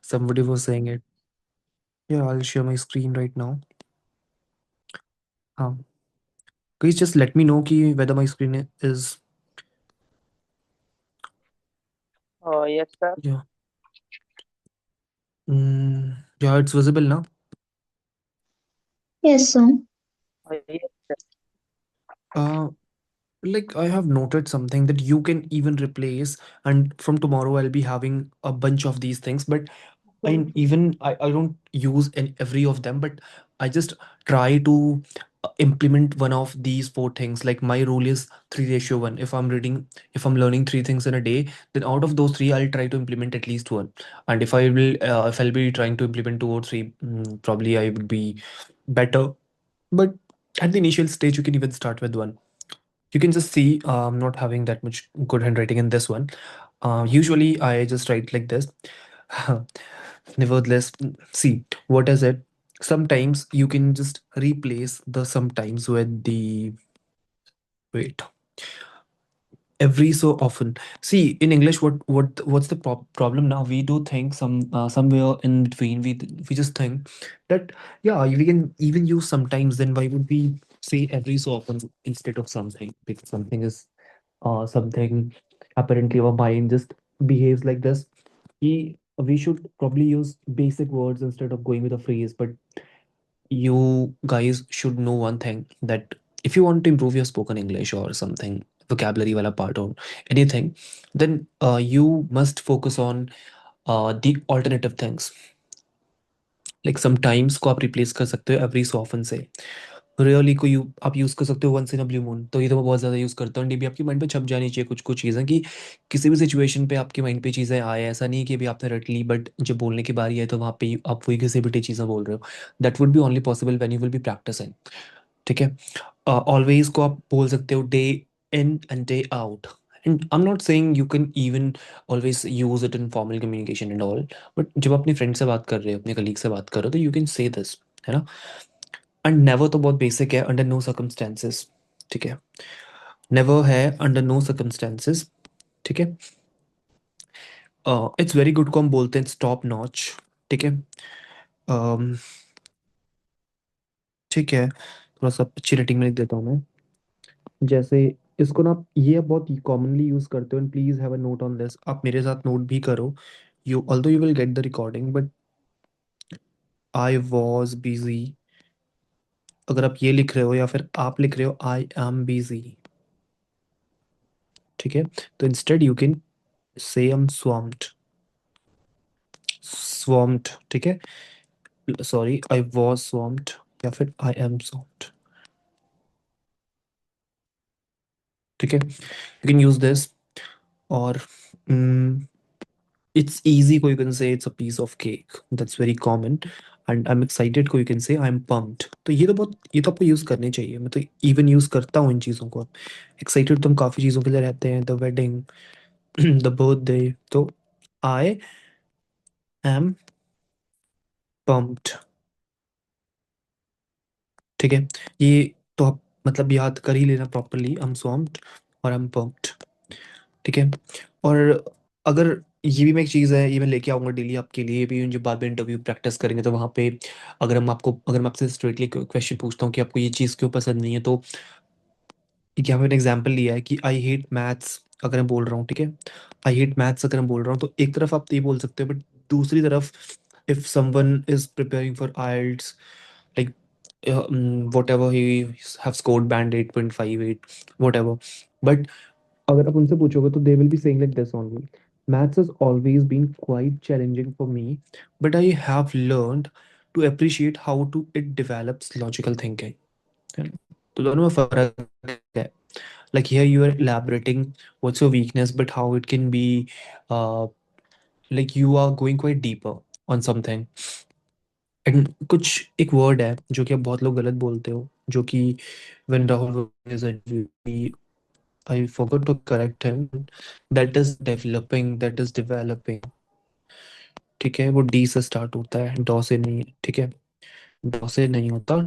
Somebody was saying it. Yeah, I'll share my screen right now. Um, Please just let me know ki whether my screen is. Yes, sir. Yeah. Yeah, it's visible now. Yes, so Yes, sir. Uh, like I have noted something that you can even replace, and from tomorrow I'll be having a bunch of these things. But I don't use every of them, but I just try to implement one of these four things. Like my rule is 3:1. If I'm learning three things in a day, then out of those three, I'll try to implement at least one. And if I'll be trying to implement two or three, probably I would be better. But at the initial stage, you can even start with one. You can just see I'm not having that much good handwriting in this one. Usually, I just write like this. Nevertheless, see, what is it? Sometimes you can just replace the sometimes with the wait. Every so often, see, in English, what's the problem now? We do think somewhere in between, we just think that yeah, we can even use sometimes. Then why would we say every so often instead of something? Because something is something, apparently our mind just behaves like this. We should probably use basic words instead of going with a phrase. But you guys should know one thing, that if you want to improve your spoken English or something, vocabulary wala part or anything, then you must focus on the alternative things. Like sometimes को आप replace कर सकते हो every so often से. Really को you आप use कर सकते हो once in a blue moon, तो ये तो मैं बहुत ज़्यादा यूज़ करता हूँ। ये भी आपकी माइंड पे छप जानी चाहिए कुछ कुछ चीज़ें, कि किसी भी सिचुएशन पे आपकी माइंड पे चीज़ें आए। ऐसा नहीं है कि अभी आपने रट ली, बट जब बोलने की बारी है तो वहाँ पे आप वही घिसे पिटे चीज़ें बोल रहे हो। That would be only possible when you will be practicing. ठीक है। ऑलवेज को आप बोल सकते हो day in and day out. And I am not saying you can even always use it in formal communication and all, but जब अपने friend से बात कर रहे हो, अपने कलीग से बात कर रहे हो, तो यू कैन से दिस, है ना। एंड नेवर तो बहुत बेसिक है, अंडर नो सर्कमस्टेंसेस। ठीक है। नेवर है अंडर नो सर्कमस्टेंसेस। ठीक है। इट्स वेरी गुड को हम बोलते हैं स्टॉप नॉच। ठीक है। ठीक है, थोड़ा सा अच्छी रेटिंग में लिख देता हूँ मैं। जैसे इसको ना, ये आप बहुत कॉमनली यूज करते हो, and please have a note on this. आप मेरे साथ नोट भी करो। You although you will get the recording, but I was busy, अगर आप ये लिख रहे हो या फिर आप लिख रहे हो आई एम बिजी, ठीक है, तो instead you can say I'm swamped. Swamped, ठीक है। सॉरी, आई वॉज स्वाम्प्ड या फिर आई एम स्वाम्प्ड। ठीक है, यू कैन यूज दिस। और it's easy ko you can say it's a piece of cake, that's very common. And I'm excited ko you can say I'm pumped, तो ये तो बहुत, ये तो आपको यूज करने चाहिए। मैं तो इवन यूज करता हूँ इन चीज़ों को। एक्साइटेड तो हम काफ़ी चीज़ों के लिए रहते हैं, द वेडिंग, द बर्थडे। तो आई एम पम्प्ड। ठीक है। ये तो आप मतलब याद कर ही लेना प्रॉपरली, आई एम स्वम्प्ड और आई एम पम्प्ड। ठीक है। और अगर ये भी मैं एक चीज़ है, ये मैं लेके आऊँगा डेली आपके लिए भी, जब बाद में इंटरव्यू प्रैक्टिस करेंगे तो वहाँ पे अगर मैं आपसे स्ट्रेटली क्वेश्चन पूछता हूँ कि आपको ये चीज़ क्यों पसंद नहीं है, तो यहाँ पे मैंने एग्जांपल लिया है कि आई हेट मैथ्स अगर मैं बोल रहा हूँ। ठीक है। आई हेट मैथ्स अगर मैं बोल रहा हूँ, तो एक तरफ आप ये बोल सकते हो, बट दूसरी तरफ if someone is preparing for IELTS, like whatever he have scored band 8.58 whatever, but अगर आप उनसे पूछोगे तो they will be saying like this only: maths has always been quite challenging for me, but I have learned to appreciate how to it develops logical thinking. है ना? तो दोनों में फर्क है। Like here you are elaborating what's your weakness, but how it can be, uh, like you are going quite deeper on something. And कुछ एक word है जो कि आप बहुत लोग गलत बोलते हो, जो कि when Rahul is a I forgot to correct him, that is developing, that is developing। ठीक है, वो डी से स्टार्ट होता है, डॉ से नहीं। ठीक है, डॉ से नहीं होता,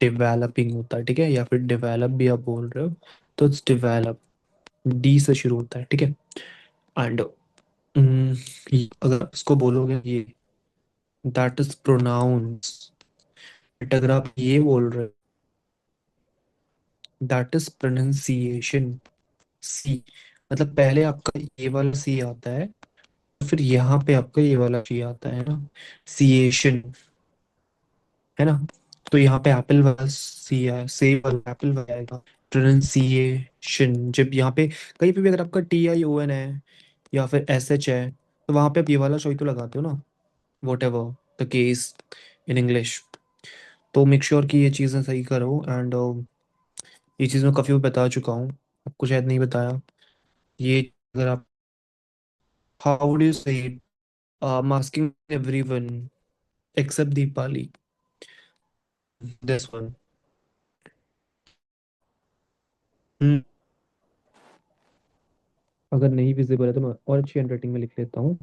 डेवलपिंग होता है। ठीक है, या फिर डेवलप भी आप बोल रहे हो, तो इट्स डेवलप, डी से शुरू होता है। ठीक है। एंड अगर आप इसको बोलोगे ये दैट इज प्रोनाउंस। बट अगर आप ये बोल रहे हो, दैट इज प्रोनाउंसिएशन। सी, मतलब पहले आपका ये वाला सी आता है, फिर यहाँ पे आपका ये वाला सी आता है ना, सिएशन, है ना। तो यहाँ पे एप्पल वाला सी है, से वाला एप्पल वाला आएगा। प्रोनाउंसिएशन, जब यहाँ पे कहीं पे भी अगर आपका TION है या फिर SH है, तो वहाँ पे आप ये वाला शोई तो लगाते हो ना, what ever the case in English. तो मेक श्योर कि ये चीज़ें सही करो। एंड ये चीज़ मैं काफ़ी बता चुका हूँ, आपको शायद नहीं बताया ये। अगर आप, how do you say it, masking everyone except Deepali, this one. अगर नहीं विजिबल है तो मैं और अच्छी हैंडराइटिंग में लिख लेता हूँ।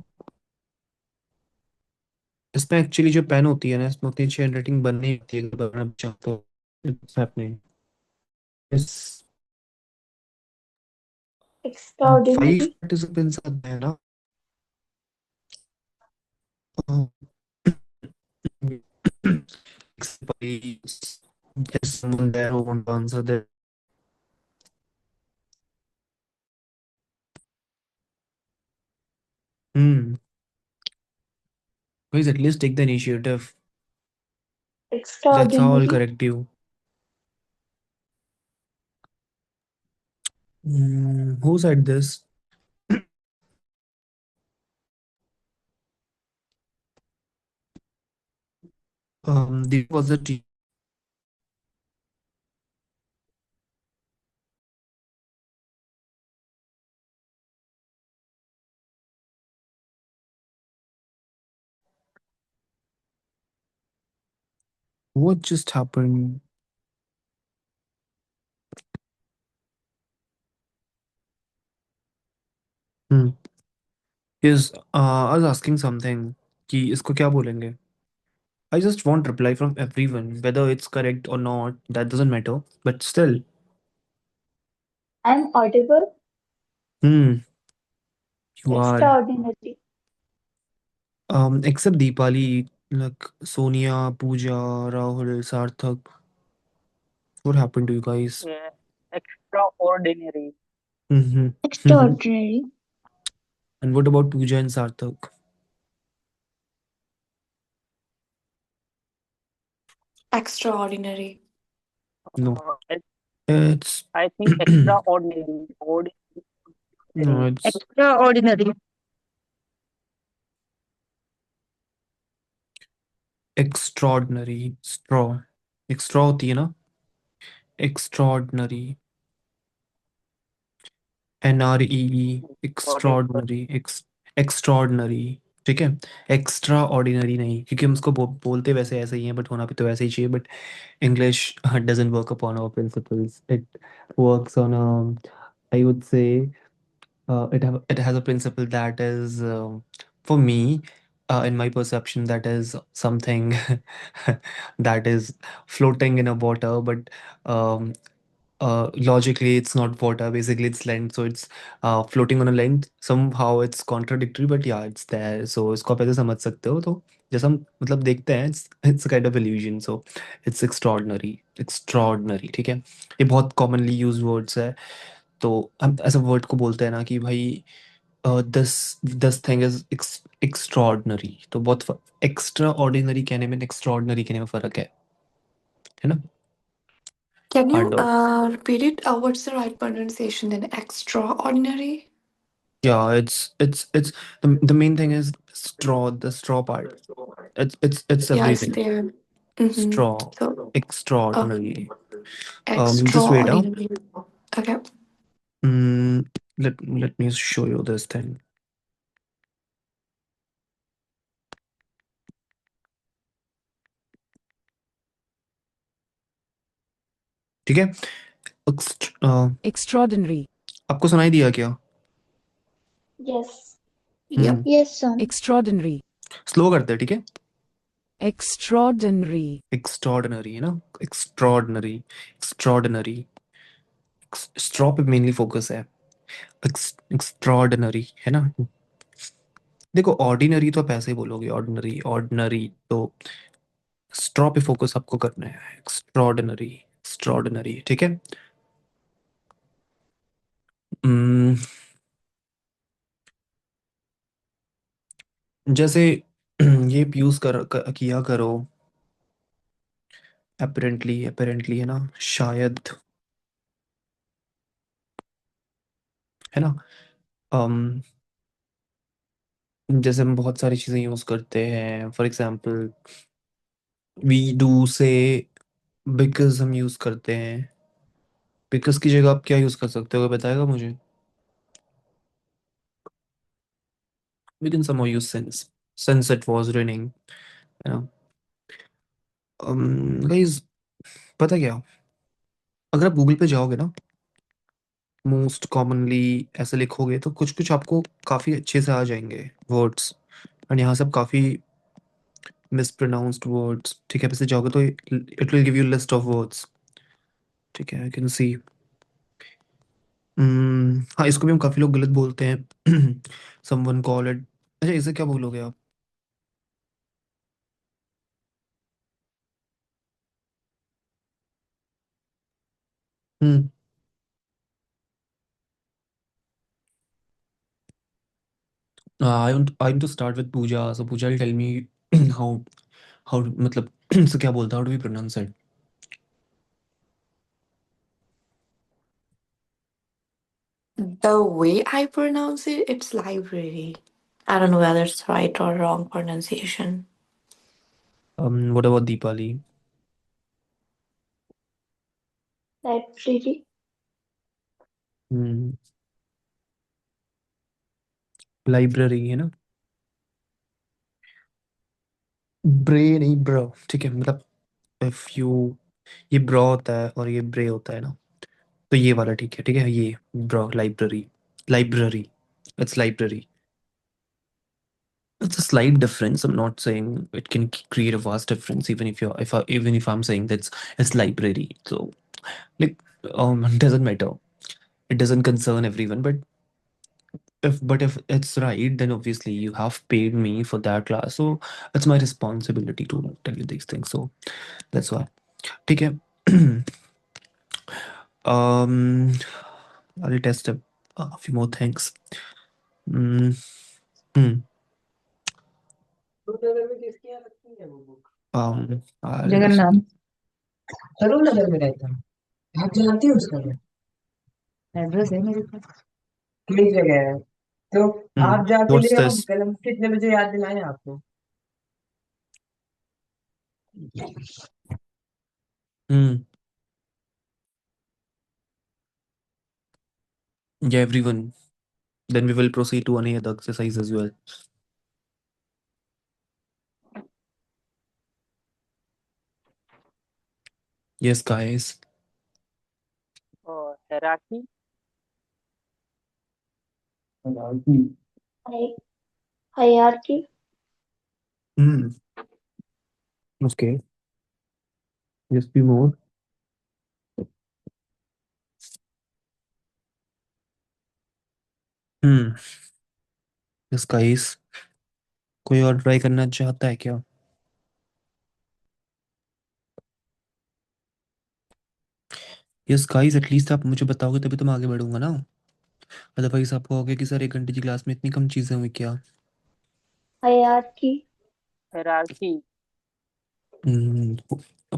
इसमें एक्चुअली जो पेन होती है ना, इसमें उतनी अच्छी हैंडराइटिंग बन नहीं होती है, अगर बनना चाहते हो। It's happening. इस फाइव Extraordinary. पार्टिसिपेंट्स आते हैं ना। Please, there's someone there who won't answer that. Hmm. Please at least take the initiative. That's how I'll Extraordinary. correct you. Who said this? The was the team. What just happened? Hmm. Yes, I was asking something. कि इसको क्या बोलेंगे? I just want reply from everyone, whether it's correct or not. That doesn't matter. But still, I'm audible. hmm, you are. Extraordinary. Except Deepali, like Sonia, Pooja, Rahul, Sarthak. What happened to you guys? Yeah. Extraordinary. Mm-hmm. Extraordinary. And what about Pooja and Sarthak? Extraordinary. No, I, it's I think extraordinary. no, Ordinary. it's Extraordinary. extraordinary. Straw, extra होती है ना? Extraordinary. Got it. Extraordinary. Extraordinary. ठीक है, extra ordinary नहीं, क्योंकि हम उसको बोलते वैसे ऐसे ही हैं, बट होना भी तो वैसे ही चाहिए। But English doesn't work upon our principles. It works on a, I would say, it has a principle that is, for me, in my perception, that is something that is floating in a water, but um, logically it's not water. Basically, it's land, so it's floating on a land. Somehow it's contradictory, but yeah, it's there. So इसको आप ऐसे समझ सकते हो। तो जैसा हम मतलब देखते हैं, it's a kind of illusion. So it's extraordinary, ठीक है। ये बहुत commonly used words है। तो हम ऐसा वर्ड को बोलते हैं ना कि भाई, this this thing is extraordinary. तो बहुत एक्स्ट्रा ऑर्डिनरी कहने में, एक्स्ट्रॉर्डनरी कहने में फर्क है ना। Can you and repeat it? What's the right pronunciation then? Extraordinary? yeah, it's the main thing is straw, the straw part. It's Yes, everything. there. Mm-hmm. Straw, So, uh, extraordinary. Just wait up. extraordinary. Okay. Mm, let me show you this thing. ठीक है। Extraordinary. आपको सुनाई दिया क्या? Yes. Yep. Yes, son. Extraordinary. Slow करते हैं, ठीक है। Extraordinary. एक्स्ट्रॉर्डिनरी है ना, एक्स्ट्रॉर्डिनरी, एक्स्ट्रॉर्डिनरी। स्ट्रॉ पे मेनली फोकस है। एक्स्ट्रॉर्डिनरी है ना। देखो ऑर्डिनरी तो आप ऐसे ही बोलोगे, ऑर्डिनरी ऑर्डिनरी तो स्ट्रॉ पे फोकस आपको करना है, एक्स्ट्रॉर्डिनरी एक्स्ट्रॉर्डिनरी, ठीक है। हम्म, जैसे ये यूज किया करो, अपेरेंटली अपेरेंटली है ना, शायद, है ना। um, जैसे हम बहुत सारी चीज़ें यूज़ करते हैं, फॉर एग्जांपल वी डू से बिकॉज हम यूज़ करते हैं। बिकॉज की जगह आप क्या यूज़ कर सकते हो, बताएगा मुझे? We can somehow use since it was raining, है ना। गाइस, पता क्या, अगर आप गूगल पे जाओगे ना, मोस्ट कॉमनली ऐसे लिखोगे तो कुछ कुछ आपको काफ़ी अच्छे से आ जाएंगे वर्ड्स, और यहाँ सब काफ़ी मिसप्रोनाउंस्ड वर्ड्स, ठीक है। वैसे जाओगे तो it will give you list of words, ठीक है, आई कैन सी। हाँ, इसको भी हम काफ़ी लोग गलत बोलते हैं। समवन कॉल इट, अच्छा इसे क्या बोलोगे आप? हम्म, I want to start with Pooja. So Pooja will tell me how मतलब so क्या बोलता, how do we pronounce it? The way I pronounce it, it's library. I don't know whether it's right or wrong pronunciation. What about Deepali? Library. Hmm, library है ना, ब्रे नहीं bro, ठीक है, मतलब इफ यू, ये ब्रो होता है और ये ब्रे होता है ना, तो ये वाला ठीक है, ठीक है, ये bro library, library, it's library. It's a slight difference. I'm not saying it can create a vast difference, even if even if I'm saying that's it's library. So like it doesn't matter. It doesn't concern everyone. But if it's right, then obviously you have paid me for that class. So it's my responsibility to tell you these things. So that's why. ठीक है. um, I'll test a few more things. Mm, hmm. I'll Jagannath Karol नगर में रहता हूँ। आप जानती हो उसका घर? एड्रेस है मेरे पास। किस जगह है? तो आप जाके What's ले आओ, this? कल हम कितने बजे याद दिलाएं आपको? Hmm. Yeah, everyone. Then we will proceed to any other exercise as well. Yes, guys. hierarchy, Hi- Hierarchy. Hmm. Okay. Just be more. Hmm. Yes, guys. कोई और ट्राई करना चाहता है क्या? यस गाइस, एटलीस्ट आप मुझे बताओगे तभी तो मैं आगे बढ़ूंगा ना। अदरवाइज आप कहोगे कि सर 1 घंटे की क्लास में इतनी कम चीजें हुई क्या? Hierarchy. hierarchy,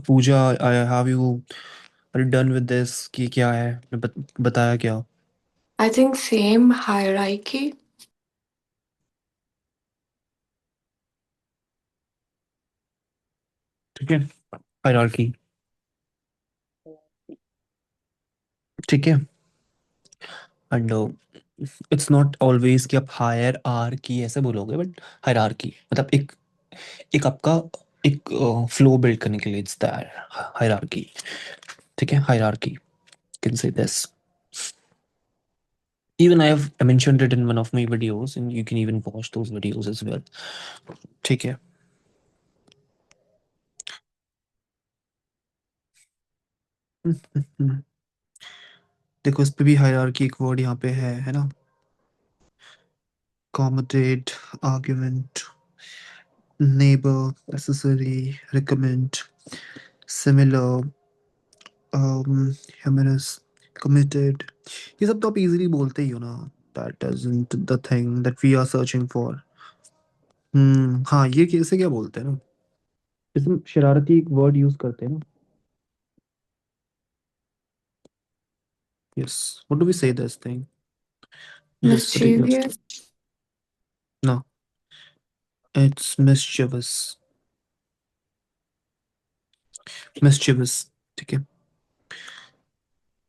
Pooja, I have you are done with this कि क्या है, मैं बताया क्या? I think same hierarchy. ठीक है, हायरार्की, ठीक है। एंड इट्स नॉट ऑलवेज कि आप हायर आर की ऐसे बोलोगे, बट हायरार्की मतलब एक एक आपका एक फ्लो बिल्ड करने के लिए इट्स दैट हायरार्की, ठीक है, hierarchy, can say this. Even I have mentioned it in one of my videos, and you can even watch those videos as well. ठीक है. देखो इस पे भी हायरार्की एक वर्ड यहाँ पे है ना, accommodate, argument, neighbor, necessary, recommend, similar, humorous, committed. ये सब तो आप easily बोलते ही हो ना. That isn't the thing that we are searching for. हाँ, ये कैसे क्या बोलते हैं ना, इसमें शरारती एक वर्ड यूज करते हैं ना. Yes, what do we say this thing, this particular Mischievous. no, it's mischievous. Mischievous, ठीक है.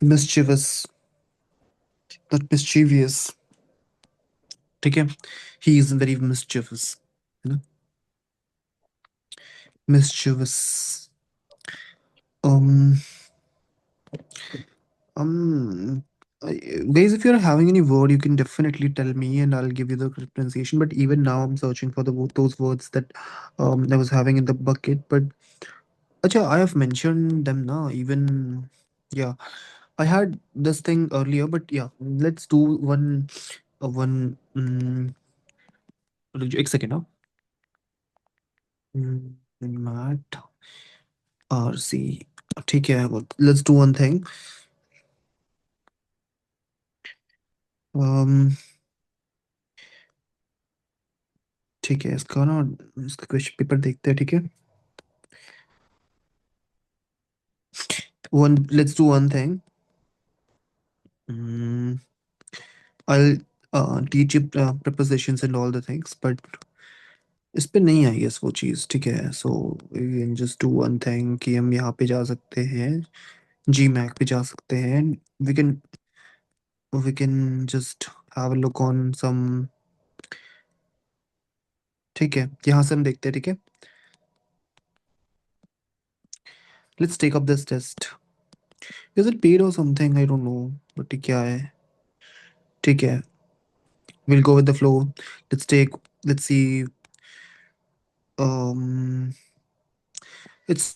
Mischievous, not mischievous, ठीक है. He is very mischievous, है ना. Mischievous. Um, um, guys, if you're having any word, you can definitely tell me, and I'll give you the correct pronunciation. But even now, I'm searching for those words that I was having in the bucket. But acha, I have mentioned them now. Even yeah, I had this thing earlier. But yeah, let's do one. एक second now. Matt RC. ठीक है. Let's do one thing. Um, ठीक है, इसका ना, इसका question paper देखते हैं. ठीक है. Let's do one thing. I'll teach you prepositions and all the things, but इस पे नहीं आई है वो चीज़. ठीक है. So just do one thing कि हम यहाँ पे जा सकते हैं, जी मैक पे जा सकते हैं. We can we can just have a look on some. ठीक है, यहाँ से हम देखते हैं. ठीक है. Let's take up this test. Is it paid or something, I don't know, but क्या है. ठीक है, we'll go with the flow. Let's see. um it's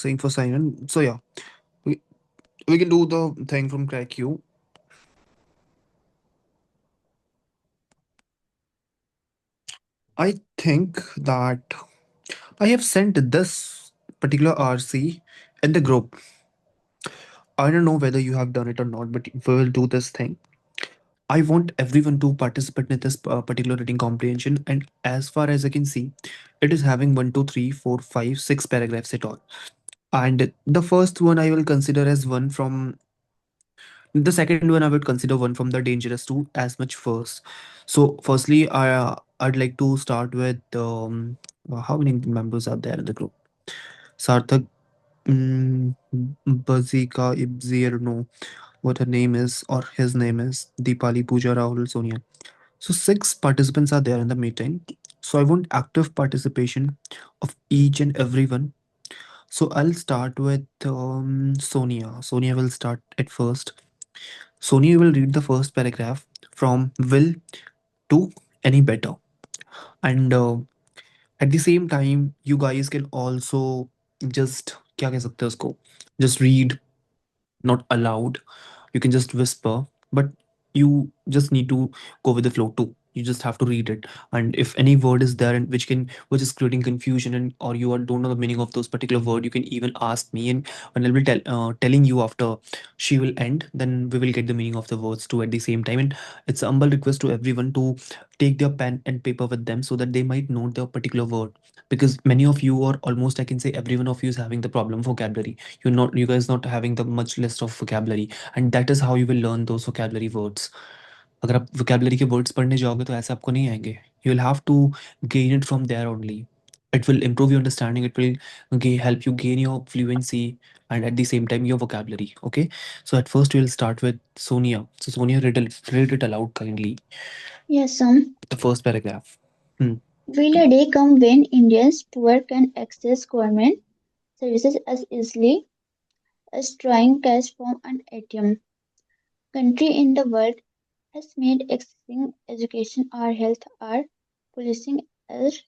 saying for Simon. So yeah, we, we can do the thing from crack you. I think that I have sent this particular RC in the group. I don't know whether you have done it or not, but we will do this thing. I want everyone to participate in this particular reading comprehension, and as far as I can see, it is having 1, 2, 3, 4, 5, 6 paragraphs at all. And the first one I will consider as one from the second one. I would consider one from the dangerous to as much first. So firstly, I'd like to start with how many members are there in the group? Sarthak, Bazika, Ibzir, no, what her name is or his name is, Deepali, Pooja, Rahul, Sonia. So 6 participants are there in the meeting. So I want active participation of each and everyone. So I'll start with Sonia. Sonia will start at first. Sonia will read the first paragraph from will to any better. And at the same time, you guys can also just क्या कह सकते हैं उसको, just read, not aloud. You can just whisper, but you just need to go with the flow too. You just have to read it, and if any word is there and which is creating confusion, and or you don't know the meaning of those particular word, you can even ask me, and when I'll be telling you after she will end, then we will get the meaning of the words too at the same time. And it's a humble request to everyone to take their pen and paper with them so that they might note the particular word, because many of you, or almost I can say every one of you, is having the problem vocabulary. You guys not having the much list of vocabulary, and that is how you will learn those vocabulary words. अगर आप vocabulary के words पढ़ने जाओगे तो ऐसे आपको नहीं आएंगे. You will have to gain it from there only. It will improve your understanding. It will help you gain your fluency, and at the same time your vocabulary. Okay, so at first we'll start with Sonia. So Sonia, read it aloud kindly. Yes, The first paragraph. will a day come when Indians poor can access government services as easily as drawing cash from an ATM? Country in the world has made accessing education or health or policing as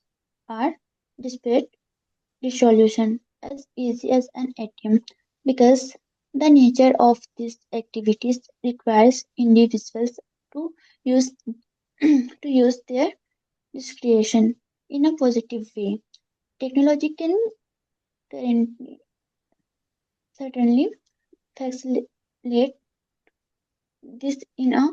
or dispute resolution as easy as an ATM because the nature of these activities requires individuals to use to use their discretion in a positive way. Technology can currently, certainly facilitate this in a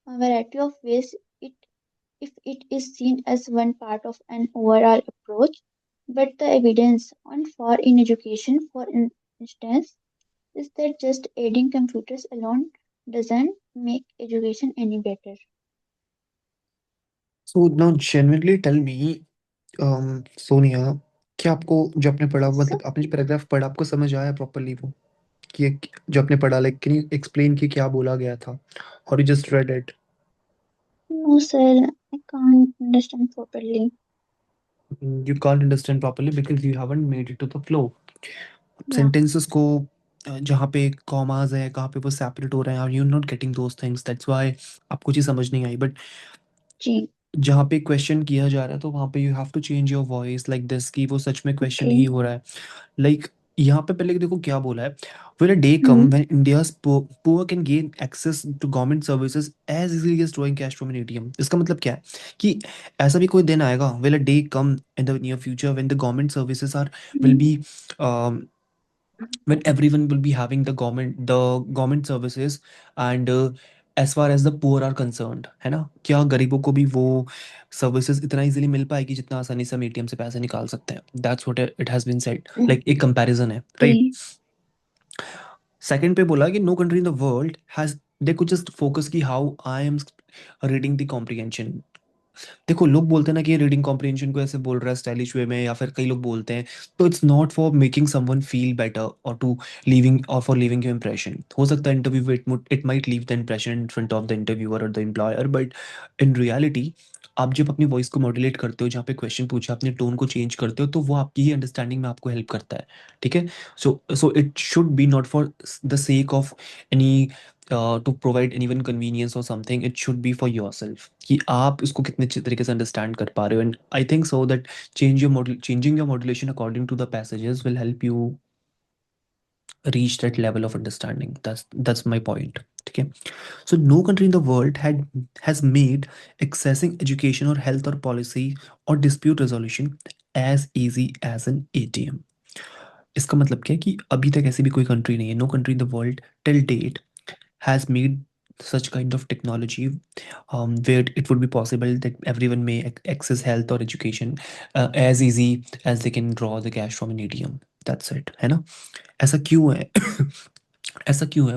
variety of ways if it is seen as one part of an overall approach. But the evidence on for in education, for instance, is that just adding computers alone doesn't make education any better. So now genuinely tell me, Sonia, क्या आपको जो आपने पढ़ा, So, मतलब आपने जो paragraph पढ़ा, आपको समझ आया प्रॉपर्ली वो कि जो आपने पढ़ा, लाइक कैन यू एक्सप्लेन कि क्या बोला गया था, और you just read it? no, sir, I can't understand properly. You can't understand properly because you haven't made it to the flow. Yeah, Sentences को जहाँ पे कॉमास है, कहाँ पे वो सेपरेट हो रहे हैं, you not getting those things, that's why आपको चीज़ समझ नहीं आई। But G. जहाँ पे क्वेश्चन किया जा रहा है तो वहाँ पे you have to change your voice like this कि वो सच में क्वेश्चन ही Okay. हो रहा है। लाइक यहाँ पे पहले देखो क्या बोला है, will a day come Hmm. when India's poor can gain access to government services as easily as drawing cash from an ATM? इसका मतलब क्या है कि ऐसा भी कोई दिन आएगा, will a day come in the near future when the government services are will Hmm. be um, when everyone will be having the government services, and as far as the poor are concerned, है ना, क्या गरीबों को भी वो services इतना easily मिल पाएगी जितना आसानी से हम एटीएम से पैसे निकाल सकते हैं? That's what it has been said, like एक कंपैरिजन है, राइट? Okay. सेकंड पे बोला कि no country in the world has, they could just focus की how I am reading the comprehension. देखो लोग बोलते हैं ना कि ये रीडिंग कॉम्प्रिहेंशन को ऐसे बोल रहा है स्टाइलिश वे में, या फिर कई लोग बोलते हैं, तो it's not for making someone feel better or to leaving or for leaving your impression. हो सकता है interview it might leave the impression in front of the interviewer और the employer, but in reality आप जब अपनी voice को modulate करते हो, जहाँ पे क्वेश्चन पूछा अपने टोन को चेंज करते हो, तो वो आपकी ही अंडरस्टैंडिंग में आपको हेल्प करता है, ठीक है? So it should be not for the sake of any to provide anyone convenience or something, it should be for yourself कि आप इसको कितने अच्छे तरीके से अंडरस्टैंड कर पा रहे हो। And I think so that changing your modulation according to the passages will help you reach that level of understanding. That's my point, okay? So no country in the world has made accessing education or health or policy or dispute resolution as easy as an ATM. इसका मतलब क्या है कि अभी तक ऐसी भी कोई कंट्री नहीं है, no country in the world till date has made such kind of technology where it would be possible that everyone may access health or education as easy as they can draw the cash from an ATM. That's it, है ना? ऐसा क्यों है? ऐसा क्यों है?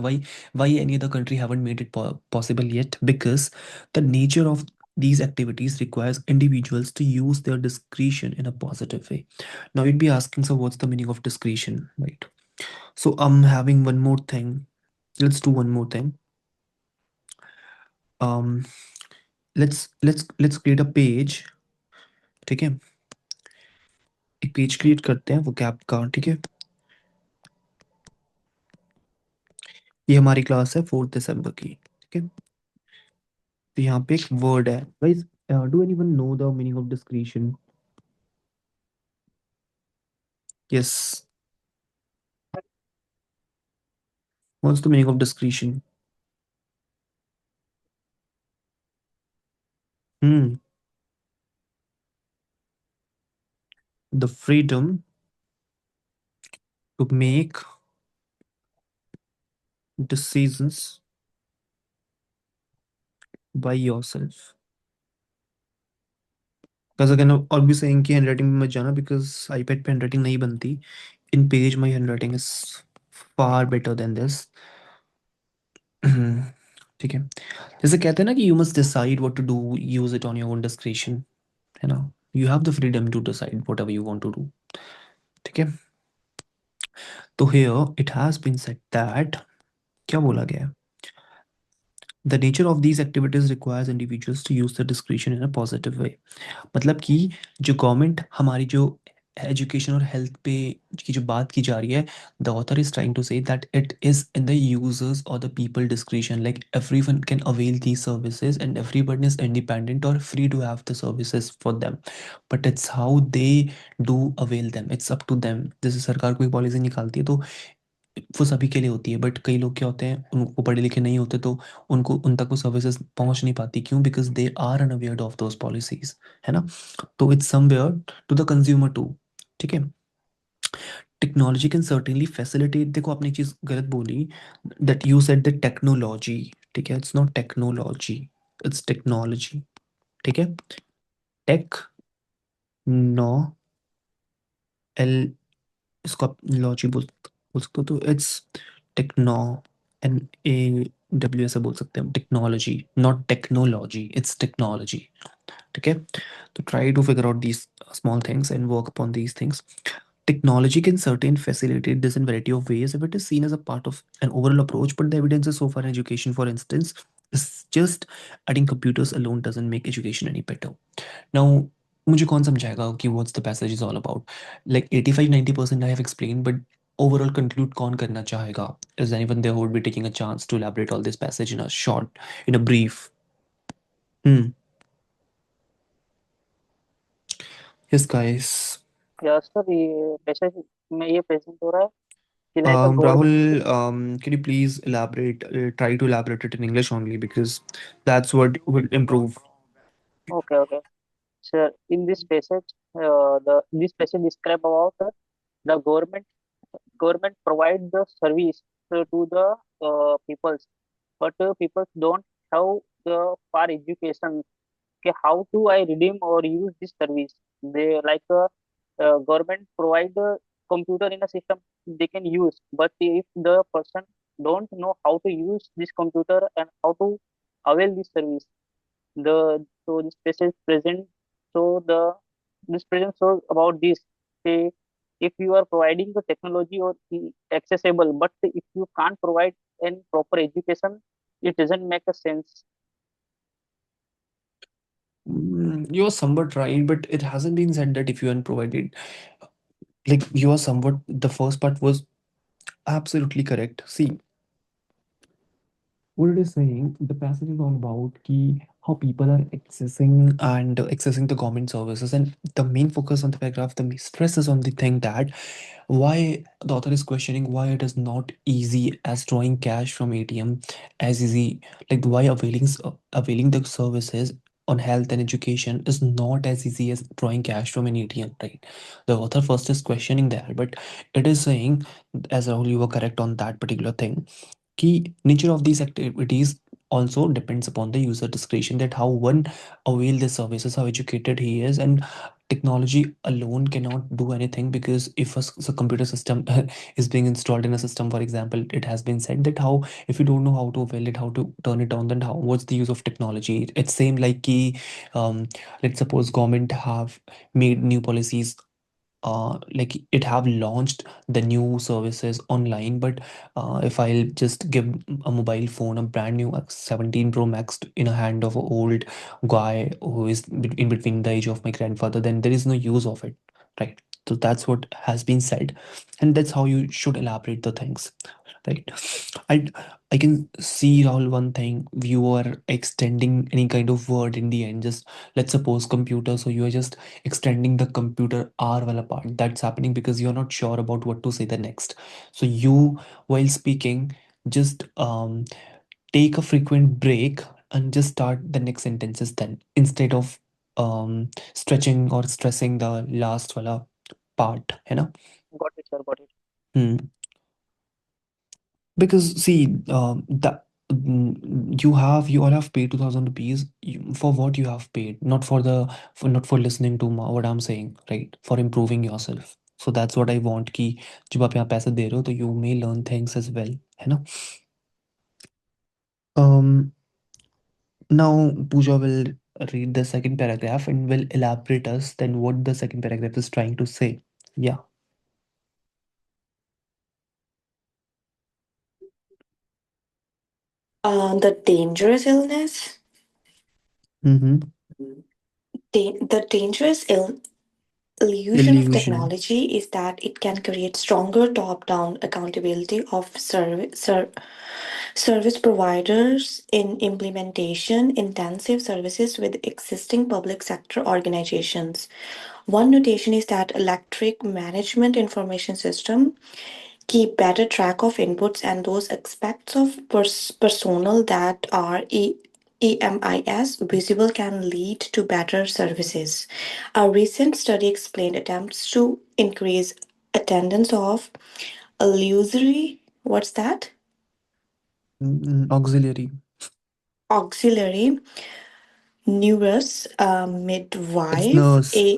Why any other country haven't made it possible yet? Because the nature of these activities requires individuals to use their discretion in a positive way. Now you'd be asking, so what's the meaning of discretion, right? So I'm having one more thing. Let's do one more thing. um let's create a page, ठीक है? एक page create करते हैं वो cap का, ठीक है? ये हमारी क्लास है 4 दिसंबर की, ठीक है? तो यहाँ पे एक वर्ड है, guys, do anyone know the meaning of discretion? Yes, what's the meaning of discretion? hmm the freedom to make decisions by yourself. Guys, again, I'll be saying कि हैंडराइटिंग में मत जाना बिकॉज आईपैड पे handwriting नहीं बनती। In page my handwriting is far better than this. ठीक है, जैसे कहते हैं ना कि you must decide what to do, use it on your own discretion, है ना? You have the freedom to decide whatever you want to do, ठीक है? तो here it has been said that, क्या बोला गया है? The nature of these activities requires individuals to use the discretion in a positive way. मतलब कि जो गवर्नमेंट हमारी जो एजुकेशन और हेल्थ पे की जो बात की जा रही है, the author is trying to say that it is in the users और the people discretion, like everyone can avail the services and everyone is independent और free to have the services for them, but it's how they do avail them, it's up to them. जैसे सरकार कोई policy निकालती है तो वो सभी के लिए होती है, बट कई लोग क्या होते हैं, वो पढ़े लिखे नहीं होते, तो उनको उन तक वो सर्विसेज पहुंच नहीं पाती। क्यों? Because they are unaware of those policies, है ना। तो it's somewhere to the consumer too. ठीक है। टेक्नोलॉजी कैन सर्टेनली फैसिलिटेट, देखो आपने एक चीज़ गलत बोली, that you said the technology. ठीक है, it's not technology, it's technology. ठीक है। टेक नो एल, इसको आप लॉजी बोल सकते हो, तो इट्स टेक्नो, NAW ऐसे बोल सकते हैं, technology, not technology, it's technology. ठीक है। तो try to figure out these small things and work upon these things. Technology can certainly facilitate this in variety of ways if it is seen as a part of an overall approach, but the evidence is so far in education, for instance, is just adding computers alone doesn't make education any better. Now, मुझे कौन समझाएगा कि what's the passage is all about? Like 85-90% I have explained, but overall conclude कौन करना चाहेगा? Is anyone there who would be taking a chance to elaborate all this passage in a short, in a brief? Hmm. Yes, guys. Yes sir, ये passage में ये present हो रहा है कि like a government. Rahul, can you please elaborate, try to elaborate it in English only, because that's what will improve. Okay okay sir, in this passage the this passage describe about the government provide the service to the peoples, but people don't have the far education. Okay, how do I redeem or use this service? They like government provide the computer in a system they can use, but if the person don't know how to use this computer and how to avail this service, the so this passage present, so the this present shows about this. Say, if you are providing the technology or accessible, but if you can't provide any proper education, it doesn't make a sense. You're somewhat right, but it hasn't been said that if you aren't provided, like you are somewhat, the first part was absolutely correct. See, what it is saying, the passage is all about how people are accessing the government services, and the main focus on the paragraph, the main stress is on the thing that why the author is questioning why it is not easy as drawing cash from ATM, as easy, like why availing the services on health and education is not as easy as drawing cash from an ATM, right? The author first is questioning that, but it is saying, as Rahul, you were correct on that particular thing, key nature of these activities also depends upon the user discretion, that how one avail the services, how educated he is. And technology alone cannot do anything, because if a computer system is being installed in a system, for example, it has been said that how, if you don't know how to avail it, how to turn it on, then how, what's the use of technology? It's same like key, let's suppose government have made new policies, like it have launched the new services online, but if I'll just give a mobile phone, a brand new 17 Pro Max in a hand of an old guy who is in between the age of my grandfather, then there is no use of it, right? So that's what has been said, and that's how you should elaborate the things, right? I can see, Rahul, one thing, you are extending any kind of word in the end. Just let's suppose computer, so you are just extending the computer R wala part. That's happening because you're not sure about what to say the next. So you, while speaking, just take a frequent break and just start the next sentences then, instead of stretching or stressing the last wala part, है ना? Got it, sir. Got it. Hmm. Because see, you all have paid 2,000 rupees, for what you have paid, not for not for listening to what I'm saying, right? For improving yourself. So that's what I want कि जब आप यहाँ पैसे दे रहे हो, तो you may learn things as well, है ना? Now Pooja will read the second paragraph and will elaborate us then what the second paragraph is trying to say. Yeah. The dangerous illness. Mm-hmm. The dangerous illusion of Illusion. technology is that it can create stronger top-down accountability of service providers in implementation intensive services with existing public sector organizations. One notation is that electric management information system keep better track of inputs and those aspects of personnel that are EMIS visible can lead to better services. A recent study explained attempts to increase attendance of illusory, what's that? Auxiliary. Auxiliary nurse, It's midwife,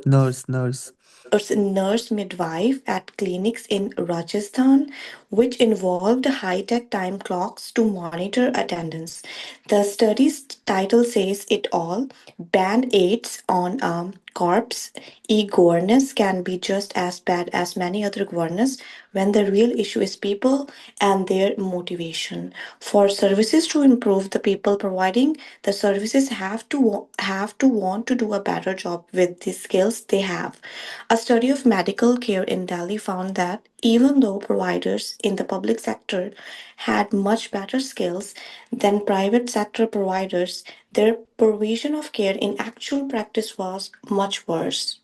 nurse, nurse. a nurse midwife at clinics in Rajasthan, which involved high tech time clocks to monitor attendance. The study's title says it all. Band aids on corpse e governance can be just as bad as many other governance when the real issue is people and their motivation. For services to improve, the people providing the services have to want to do a better job with the skills they have. A study of medical care in Delhi found that even though providers in the public sector had much better skills than private sector providers, their provision of care in actual practice was much worse.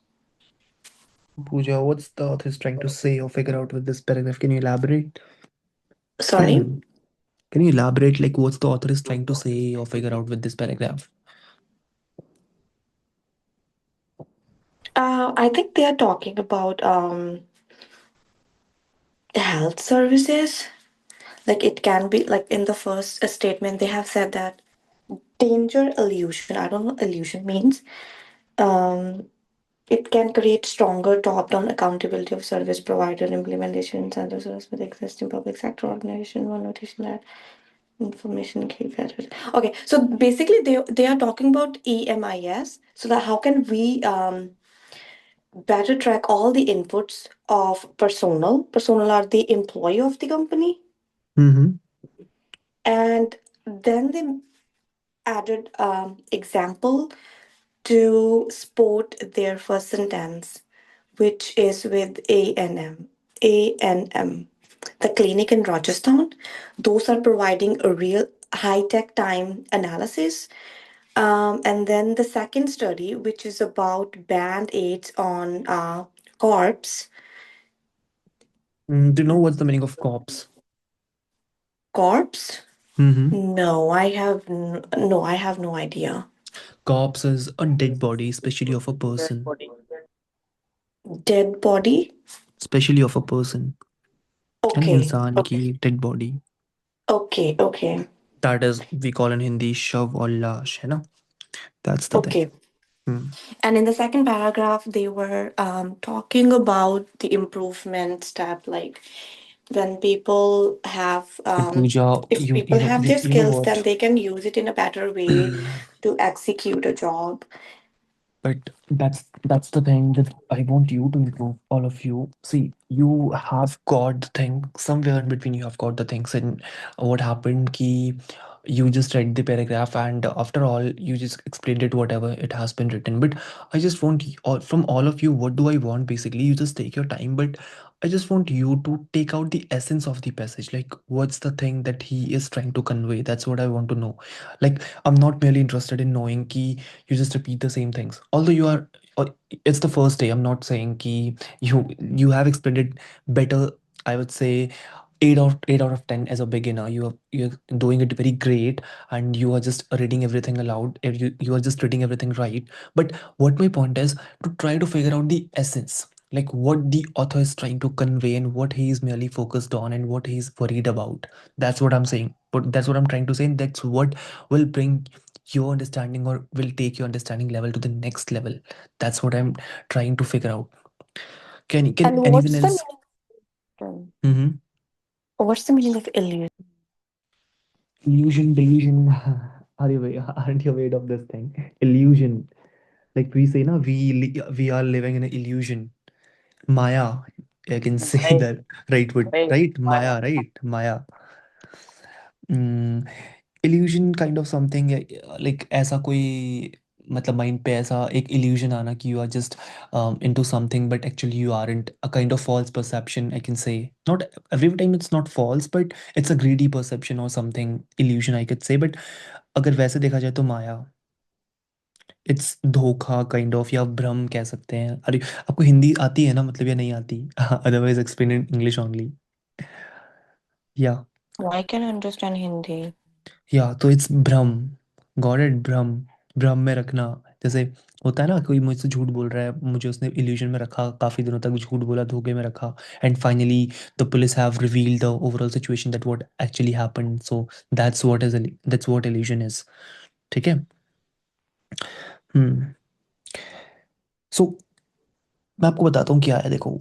Pooja, what's the author is trying to say or figure out with this paragraph? Can you elaborate? Sorry? Can you elaborate, like, what's the author is trying to say or figure out with this paragraph? I think they are talking about health services. Like it can be like in the first statement, they have said that danger illusion. I don't know what illusion means. Um, it can create stronger top-down accountability of service provider implementation incentives with existing public sector organization. One notation that information key factors. Okay, so basically they are talking about EMIS. So that how can we better track all the inputs of personnel? Personnel are the employee of the company, Mm-hmm. and then they added example to support their first sentence, which is with ANM. ANM, the clinic in Rajasthan. Those are providing a real high tech time analysis. And then the second study, which is about band aids on corpse. Do you know what's the meaning of corpse? Corpse? Mm-hmm. No, no, I have no idea. Corpse is a dead body, especially of a Dead person. body. Dead body? Especially of a person. And Okay, इंसान की okay, dead body. okay, okay, That is, we call in Hindi shav or lash, है ना? That's the thing. okay. Hmm. And in the second paragraph, they were talking about the improvement step, like when people have, But Pooja, if people have their you know skills, then what? they can use it in a better way to execute a job. But that's the thing that I want you to improve, all of you. See, you have got the thing somewhere in between. You have got the things, and what happened? Ki you just read the paragraph, and after all, you just explained it whatever it has been written. But I just want from all of you, what do I want? Basically, you just take your time, but I just want you to take out the essence of the passage. Like, what's the thing that he is trying to convey? That's what I want to know. Like, I'm not merely interested in knowing ki you just repeat the same things, although you are uh, it's the first day. I'm not saying ki you have explained it better. I would say 8 out of 10 as a beginner. You're doing it very great, and you are just reading everything aloud. You are just reading everything right. But what my point is, to try to figure out the essence, like what the author is trying to convey and what he is merely focused on and what he is worried about. That's what I'm saying, but that's what I'm trying to say, and that's what will bring your understanding or will take your understanding level to the next level. That's what I'm trying to figure out. Can And anyone what's the else? meaning? Mm-hmm. What's the meaning of illusion? Illusion, delusion. Are you aren't you aware of this thing? Illusion. Like we say, na, we are living in an illusion. Maya. I can say Right, that right word, right. right? Maya. Maya, right? Maya. Illusion kind of something, like ऐसा कोई मतलब mind पे ऐसा एक illusion आना कि you are just into something but actually you aren't, a kind of false perception, I can say. Not every time it's not false, but it's a greedy perception or something illusion, I can say. But अगर वैसे देखा जाए तो माया, it's धोखा kind of, या भ्रम कह सकते हैं. अरे आपको हिंदी आती है ना, मतलब या नहीं आती? Otherwise explain in English only. या I can understand Hindi. तो इट्स भ्रम, गॉट इट, भ्रम, भ्रम में रखना। जैसे होता है ना, कोई मुझसे झूठ बोल रहा है, मुझे उसने इल्यूजन में रखा, काफ़ी दिनों तक झूठ बोला, धोखे में रखा, and finally the police have revealed the overall situation that what actually happened. So that's what illusion is. ठीक है। हम्म। सो मैं आपको बताता हूँ क्या है, देखो।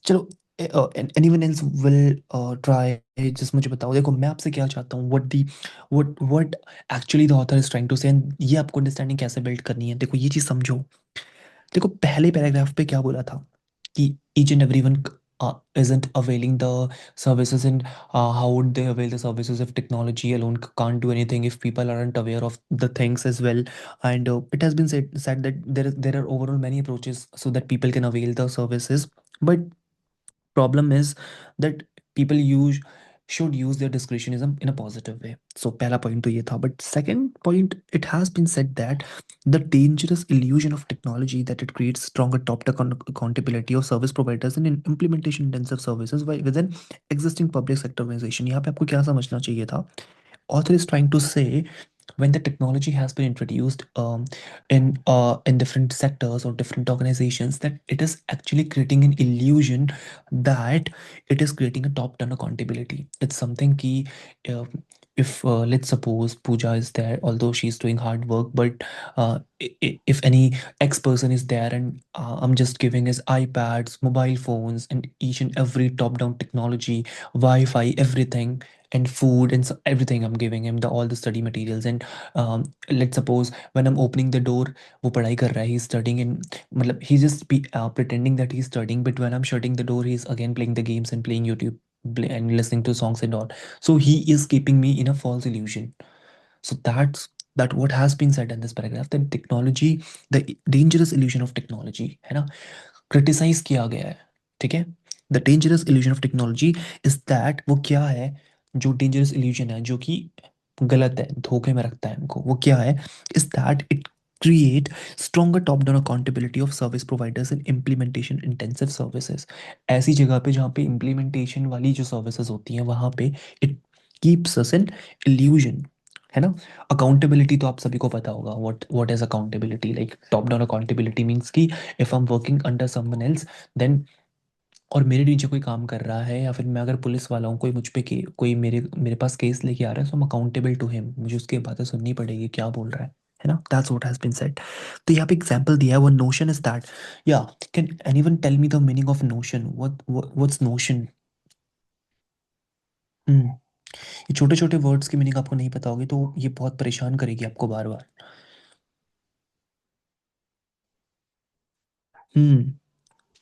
चलो, anyone else will try, just मुझे बताओ। देखो मैं आपसे क्या चाहता हूँ, what actually the author is trying to say, ये आपको अंडरस्टैंडिंग कैसे बिल्ड करनी है। देखो ये चीज़ समझो। देखो पहले पैराग्राफ पे क्या बोला था कि each and everyone isn't availing the services, and how would they avail the services if technology alone can't do anything, if people aren't aware of the things as well. And it has been said that there are overall many approaches so that people can avail the services, but problem is that people should use their discretionism in a positive way. So pehla point to ye tha, but second point, it has been said that the dangerous illusion of technology, that it creates stronger top-down accountability of service providers and in implementation intensive services within existing public sector organization. यहाँ पे आपको क्या समझना चाहिए था? Author is trying to say, when the technology has been introduced in different sectors or different organizations, that it is actually creating an illusion that it is creating a top-down accountability. It's something ki, uh, if let's suppose Pooja is there, although she's doing hard work, but if any X person is there and I'm just giving his iPads, mobile phones, and each and every top-down technology, Wi-Fi, everything, and food, and so everything, I'm giving him all the study materials. And let's suppose when I'm opening the door, वो पढ़ाई कर रहा है, he's studying, and मतलब he's just pretending that he's studying, but when I'm shutting the door, he's again playing the games and playing YouTube, and listening to songs and all. So he is keeping me in a false illusion. So that what has been said in this paragraph, that technology, the dangerous illusion of technology, है ना, criticise किया गया है। ठीक है। The dangerous illusion of technology is that, वो क्या है, जो डेंजरस इल्यूजन है, जो कि गलत है, धोखे में रखता है हमको, वो क्या है, is that it create stronger top down accountability of service providers in implementation intensive services। ऐसी जगह पे जहाँ पे implementation वाली जो services होती हैं, वहाँ पे it keeps us in illusion, है ना। अकाउंटेबिलिटी तो आप सभी को पता होगा, what is accountability, like top down accountability means कि if I am working under someone else, then, और मेरे नीचे कोई काम कर रहा है, या फिर मैं अगर पुलिस वाला हूँ, कोई मुझ पे कोई मेरे मेरे पास केस लेके आ रहा है, so I am accountable to him, मुझे उसकी बातें सुननी पड़ेगी, क्या बोल रहा है ना। That's what has been said. तो यहाँ पे एग्जांपल दिया है, वो नोशन इज दैट, या can anyone tell me the meaning of notion, what's notion? Hmm. ये छोटे छोटे वर्ड्स की मीनिंग आपको नहीं पता होगी तो ये बहुत परेशान करेगी आपको बार बार। हम्म।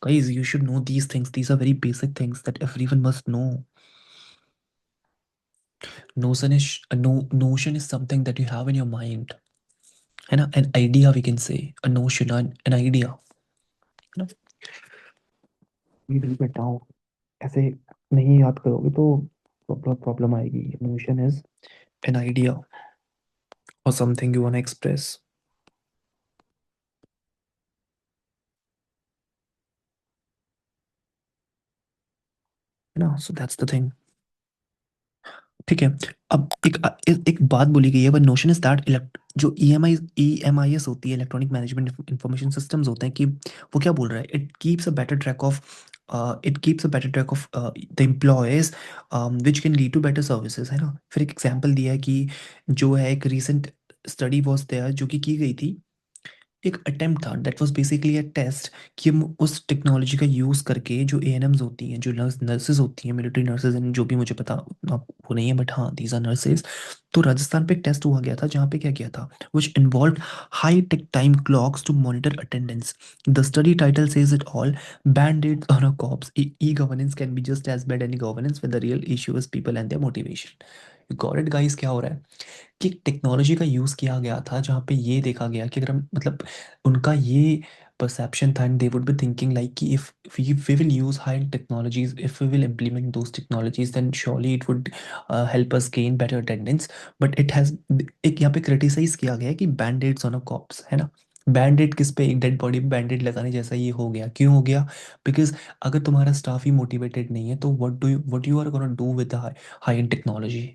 Guys, you should know these things. These are very basic things that everyone must know. Notion is something that you have in your mind. है ना, an idea we can say, a notion, an idea, है ना। ये भी बताओ, ऐसे नहीं याद करोगे तो बहुत प्रॉब्लम आएगी। Notion is an idea or something you want to express, है ना। So that's the thing। ठीक है। अब एक बात बोली गई है, वो नोशन इज दैट, जो EMIS होती है, इलेक्ट्रॉनिक मैनेजमेंट इंफॉर्मेशन सिस्टम्स होते हैं, कि वो क्या बोल रहा है, it keeps a better track of the employees, which can lead to better services, है ना। फिर एक एग्जांपल दिया है कि जो है, एक रीसेंट स्टडी वॉज देयर जो कि की गई थी, एक अटेम्प्ट था, that was basically a test, कि हम उस टेक्नोलॉजी का यूज़ करके, जो ANMs होती हैं, जो नर्सेज होती हैं, मिलिट्री नर्सेज, एंड जो भी मुझे पता उतना वो नहीं है, बट हाँ, दीज आर नर्सेज। तो राजस्थान पे एक टेस्ट हुआ गया था, जहाँ पे क्या किया था, which involve high tech time clocks to monitor attendance. The study title says it all, banded on a cops, e governance can be just as bad any governance with the real issue is people and their motivation. Got it guys, क्या हो रहा है कि technology का use किया गया था, जहाँ पे ये देखा गया कि अगर हम, मतलब उनका ये परसेप्शन था, and they would be thinking like कि if we will use high technologies, if we will implement those technologies, then surely it would help us gain better attendance. But it has, एक यहाँ पे criticise किया गया है कि बैंडेड्स on a cops, है ना। बैंडेड किस पे, एक डेड बॉडी पे बैंडेड लगाने जैसा ये हो गया। क्यों हो गया? बिकॉज अगर तुम्हारा स्टाफ ही मोटिवेटेड नहीं है तो what you are gonna do with high end technology?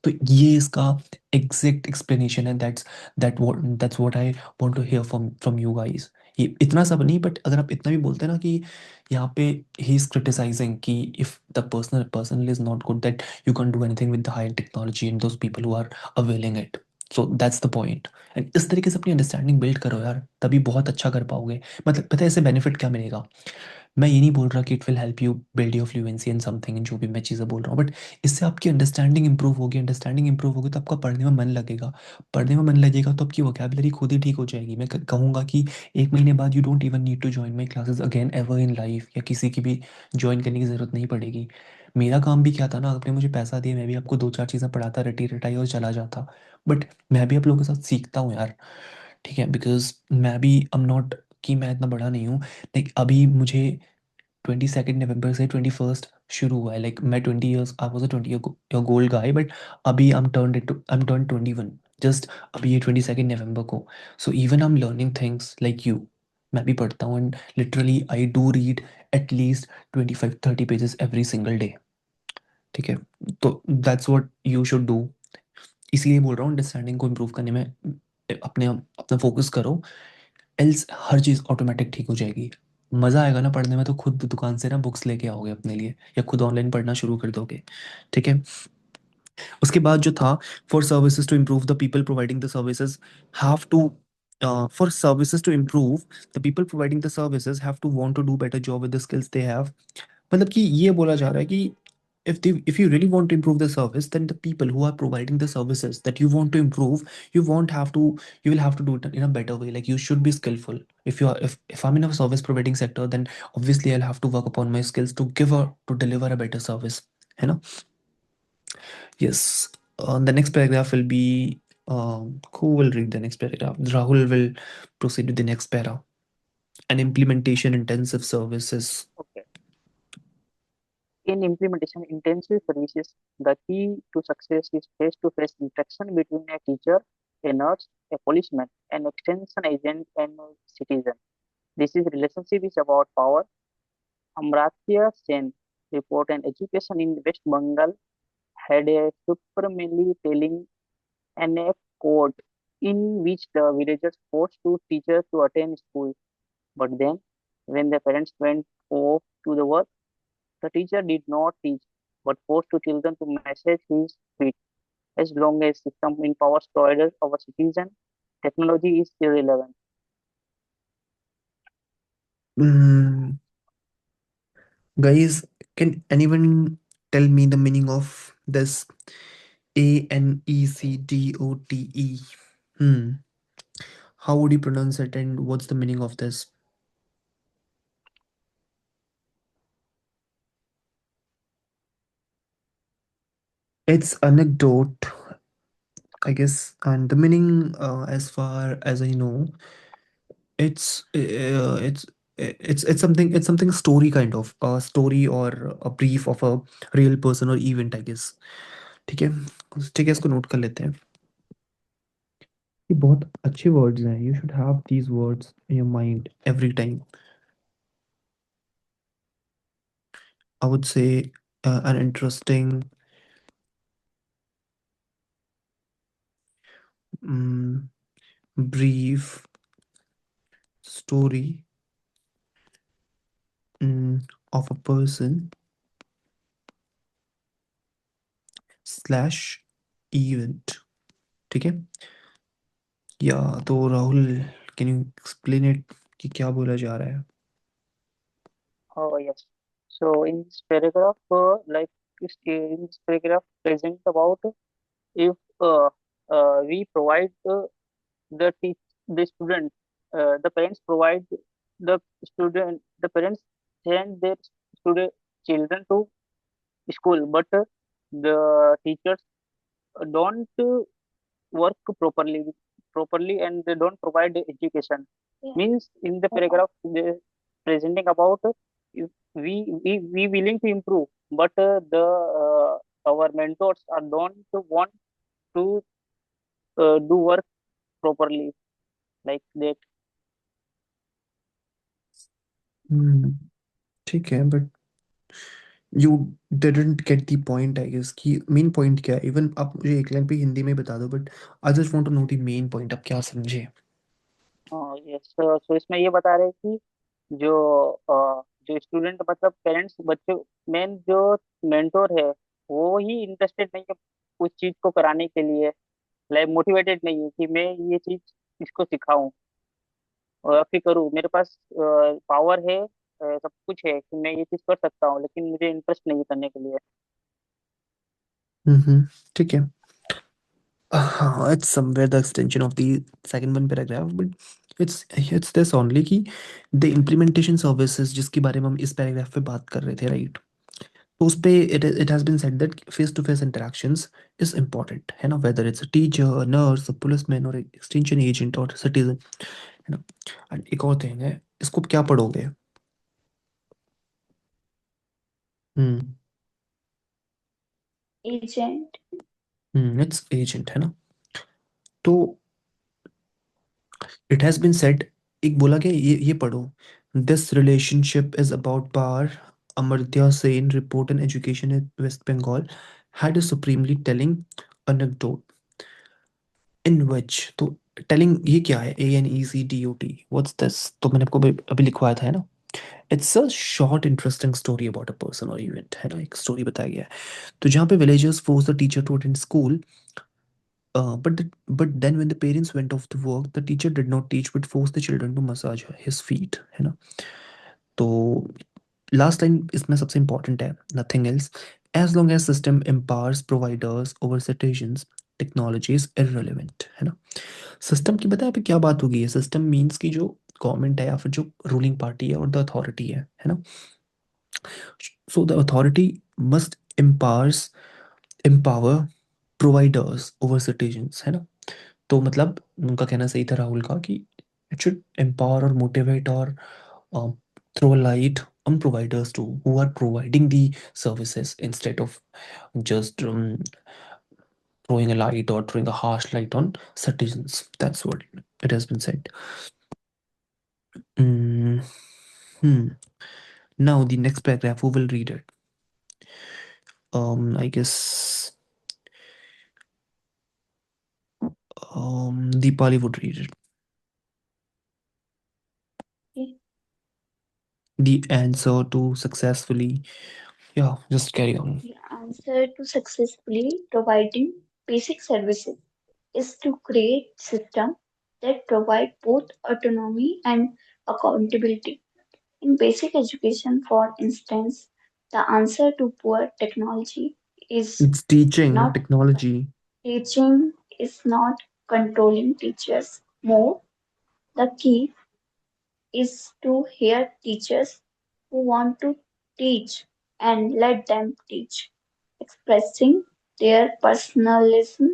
तो ये इसका एग्जैक्ट एक्सप्लेनेशन है। That's what I want to hear from you guys. ये इतना सब नहीं, बट अगर आप इतना भी बोलते हैं ना कि यहाँ पे ही इज क्रिटिसाइजिंग कि if the personal is not good, that you can do anything with the high technology and those people who are availing it. So that's the point. And इस तरीके से अपनी अंडरस्टैंडिंग बिल्ड करो यार, तभी बहुत अच्छा कर पाओगे। मतलब पता है इससे बेनिफिट क्या मिलेगा? मैं ये नहीं बोल रहा कि it will help you build your fluency in something, जो भी मैं चीज़ें बोल रहा हूँ, बट इससे आपकी अंडरस्टैंडिंग इंप्रूव होगी। अंडरस्टैंडिंग इंप्रूव होगी तो आपका पढ़ने में मन लगेगा। पढ़ने में मन लगेगा तो आपकी वोकैबुलरी खुद ही ठीक हो जाएगी। मैं कहूँगा कि 1 महीने बाद you don't even need to join my classes again ever in life, या किसी की भी ज्वाइन करने की ज़रूरत नहीं पड़ेगी। मेरा काम भी क्या था ना, आपने मुझे पैसा दिया, मैं भी आपको 2-4 चीज़ें पढ़ाता, रटी रटाई और चला जाता। बट मैं भी आप लोगों के साथ सीखता हूँ यार, ठीक है? बिकॉज मैं भी एम नॉट कि मैं इतना बड़ा नहीं हूँ। लाइक अभी मुझे 22 नवंबर से 21 शुरू हुआ है। लाइक मैं 20 years, I was a 20 year gold guy, but अभी आई एम टर्न 21 जस्ट अभी ये 22 नवंबर को। So even I am learning things like you. मैं भी पढ़ता हूँ and literally I do read at least 25-30 pages every single day, ठीक है? तो that's what you should do. इसीलिए बोल रहा हूँ अंडरस्टैंडिंग को इम्प्रूव करने में अपने अपना फोकस करो, एल्स हर चीज़ ऑटोमेटिक ठीक हो जाएगी। मज़ा आएगा ना पढ़ने में, तो खुद दुकान से ना बुक्स लेके आओगे अपने लिए, या खुद ऑनलाइन पढ़ना शुरू कर दोगे, ठीक है? उसके बाद जो था, for services to improve the people providing the services have to for services to improve the people providing the services have to want to do better job with the skills they have. मतलब कि ये बोला जा रहा है कि if you really want to improve the service, then the people who are providing the services that you want to improve, you won't have to you will have to do it in a better way. Like you should be skillful. If I'm in a service providing sector, then obviously I'll have to work upon my skills to deliver a better service, you know. Yes. The next paragraph will be, who will read the next paragraph? Rahul will proceed with the next para. An implementation intensive services. Okay. In implementation intensive services, the key to success is face-to-face interaction between a teacher, a nurse, a policeman, an extension agent, and a citizen. This is relationship is about power. Amartya Sen report an education in West Bengal had a supremely telling anecdote in which the villagers forced two teachers to attend school. But then, when the parents went off to the work, the teacher did not teach, but forced two children to massage his feet. As long as system empowers providers our citizen, technology is irrelevant. Mm, guys, can anyone tell me the meaning of this ANECDOTE? Hmm. How would you pronounce it, and what's the meaning of this? It's anecdote, I guess, and the meaning, as far as I know, it's uh, it's it's something story, kind of a story or a brief of a real person or event, I guess. ठीक है, ठीक है, इसको note कर लेते हैं। ये बहुत अच्छे वर्ड्स हैं, you should have these words in your mind every time. I would say an interesting, mm, brief story, of a person slash event, ठीक है? या तो Rahul, can you explain it कि क्या बोला जा रहा है? Oh, yes. So in this paragraph, in this paragraph present about if we provide the student, the parents provide the parents send their student children to school, but the teachers don't work properly and they don't provide the education. Yeah. Means in the paragraph they presenting about if we willing to improve, but the our mentors are don't want to do work properly like that. Hmm, ठीक है, but you didn't get the point I guess कि main point क्या है। Even आप मुझे एक line पे हिंदी में बता दो, but I just want to know the main point, आप क्या समझे। यस, तो इसमें ये बता रहे हैं कि जो जो स्टूडेंट मतलब पेरेंट्स बच्चों, मेन जो मेंटोर है वो ही इंटरेस्टेड नहीं है उस चीज को कराने के लिए, लाइक मोटिवेटेड नहीं है कि मैं ये चीज इसको सिखाऊं और फिर करूँ। मेरे पास पावर है, सब कुछ है कि मैं ये चीज कर सकता हूँ, लेकिन मुझे इंटरेस्ट नहीं है करने के लिए। ठीक है। हाँ, it's somewhere the extension of the second one paragraph, but it's this only कि the implementation services जिसके बारे में हम इस पैराग्राफ पे बात कर रहे थे, राइट। तो उस पे it has been said that face to face interactions is important, है ना, whether it's a teacher, a nurse, a policeman or a extension agent or citizen, है ना। And एक और थिंग है, इसको क्या पढ़ोगे। हम्म Agent. इट्स एजेंट, है ना। तो इट हैज बीन सेड, एक बोला कि ये पढ़ो, this relationship is about power. Amartya Sen report in education in West Bengal had a supremely telling anecdote इन which, तो टेलिंग ये क्या है, ANECDOT, व्हाट्स दिस। तो मैंने आपको अभी अभी लिखवाया था, है ना। It's a short interesting story about a person और इवेंट, है ना, एक स्टोरी बताया गया है। तो जहाँ पे villagers force the teacher to attend school, but then when the parents went off to work, the teacher did not teach but forced the children to massage his feet, है ना। तो लास्ट लाइन इसमें सबसे important है, nothing else as long as system empowers providers over citizens technology is irrelevant, है ना। System की बताया पे क्या बात होगी है, सिस्टम मींस की जो गवर्नमेंट है या फिर जो रूलिंग पार्टी है और द अथॉरिटी है ना। So the authority must empowers empower providers over citizens, है ना। तो मतलब उनका कहना सही था राहुल का कि इट शुड एम्पावर और मोटिवेट और throw light on providers too who are providing the services instead of just throwing a light or throwing a harsh light on citizens. That's what it has been said. Mm, hmm. Now the next paragraph, who will read it? I guess Deepali would read it. Okay. The answer to successfully, yeah, just carry on. The answer to successfully providing basic services is to create systems that provide both autonomy and accountability. In basic education, for instance, the answer to poor technology is It's teaching, not not technology. teaching, is not controlling teachers more. The key is to hear teachers who want to teach and let them teach, expressing their personalism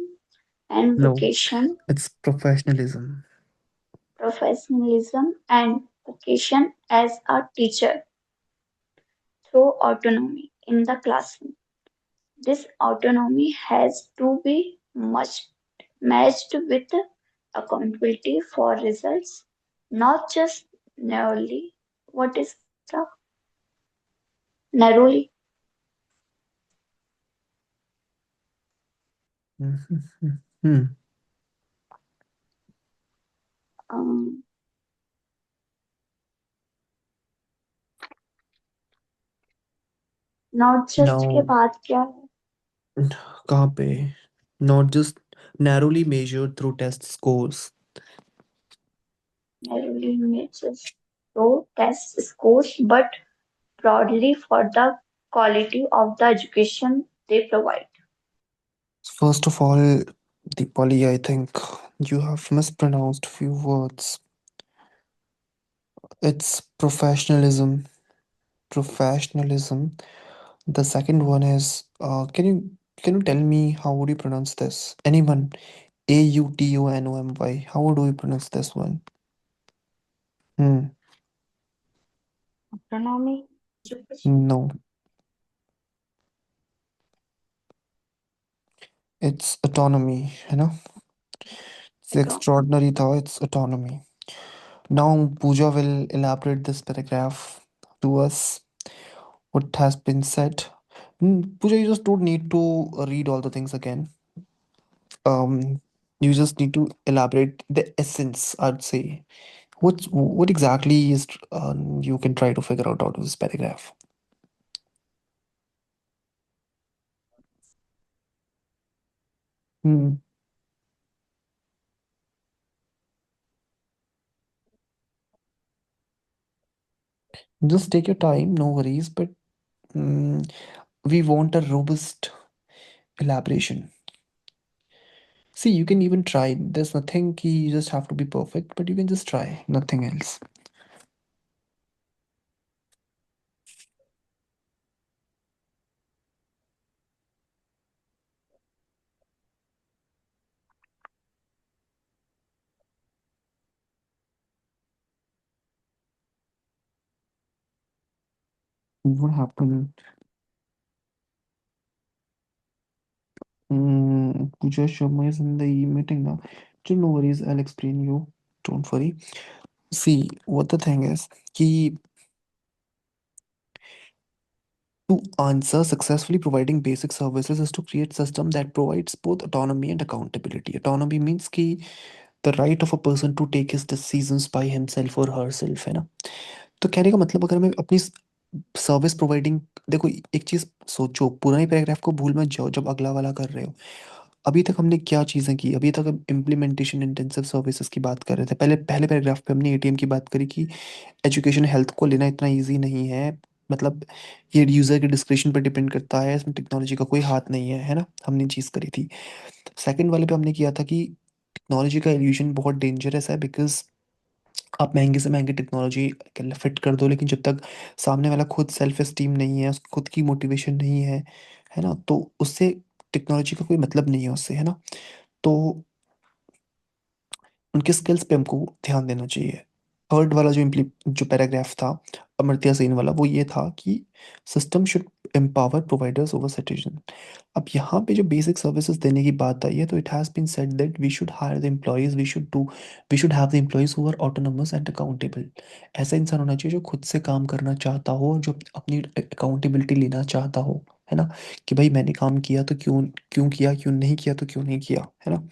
and No, vocation, it's professionalism. professionalism and vocation as a teacher through autonomy in the classroom. This autonomy has to be much matched with accountability for results, not just narrowly. What is the narrowly? Mhm. Hmm. Um, not just के Now, बाद क्या है? कहाँ पे? Not just narrowly measured through test scores. Narrowly measures so test scores, but broadly for the quality of the education they provide. First of all, Deepali, I think you have mispronounced few words. It's professionalism. Professionalism. The second one is, can you tell me how would you pronounce this? Anyone? Autonomy. How do you pronounce this one? Hmm. Autonomy. No, it's autonomy, है ना? It's extraordinary though, it's autonomy. Now Pooja will elaborate this paragraph. to us what has been said. Pooja, you just don't need to read all the things again. Um, you just need to elaborate the essence, I'd say. What exactly is you can try to figure out of this paragraph. Hmm. Just take your time, no worries, but mm, we want a robust elaboration. See, you can even try. There's nothing key, you just have to be perfect, but you can just try, nothing else. What happened? Pooja Sharma is in the meeting now. Chill, no worries, I'll explain you. Don't worry. See, what the thing is, key to answer successfully providing basic services is to create system that provides both autonomy and accountability. Autonomy means कि the right of a person to take his decisions by himself or herself, है ना? तो कहने का मतलब अगर मैं अपनी सर्विस प्रोवाइडिंग, देखो एक चीज सोचो, पुराने पैराग्राफ को भूल मत जाओ जब अगला वाला कर रहे हो। अभी तक हमने क्या चीजें की, अभी तक हम इम्प्लीमेंटेशन इंटेंसिव सर्विसेज की बात कर रहे थे। पहले पहले पैराग्राफ पे हमने एटीएम की बात करी कि एजुकेशन हेल्थ को लेना इतना इजी नहीं है, मतलब ये यूजर के डिस्क्रिप्शन पर डिपेंड करता है, इसमें टेक्नोलॉजी का कोई हाथ नहीं है, है ना? हमने चीज करी थी। सेकंड वाले पे हमने किया था कि टेक्नोलॉजी का इल्यूजन बहुत डेंजरस है, बिकॉज आप महंगे से महंगी टेक्नोलॉजी फिट कर दो, लेकिन जब तक सामने वाला खुद सेल्फ एस्टीम नहीं है, उसको खुद की मोटिवेशन नहीं है ना, तो उससे टेक्नोलॉजी का कोई मतलब नहीं है उससे, है ना? तो उनके स्किल्स पे हमको ध्यान देना चाहिए। थर्ड वाला जो पैराग्राफ था अमर्त्य सेन वाला, वो ये था कि system should empower providers over citizen. अब यहाँ पे जो बेसिक सर्विसेज देने की बात आई है, तो it has been said that we should hire the employees, we should have the employees who are autonomous and accountable. ऐसा इंसान होना चाहिए जो खुद से काम करना चाहता हो, जो अपनी अकाउंटेबिलिटी लेना चाहता हो, है ना? कि भाई मैंने काम किया तो क्यों क्यों किया, क्यों नहीं किया तो क्यों नहीं किया, है ना?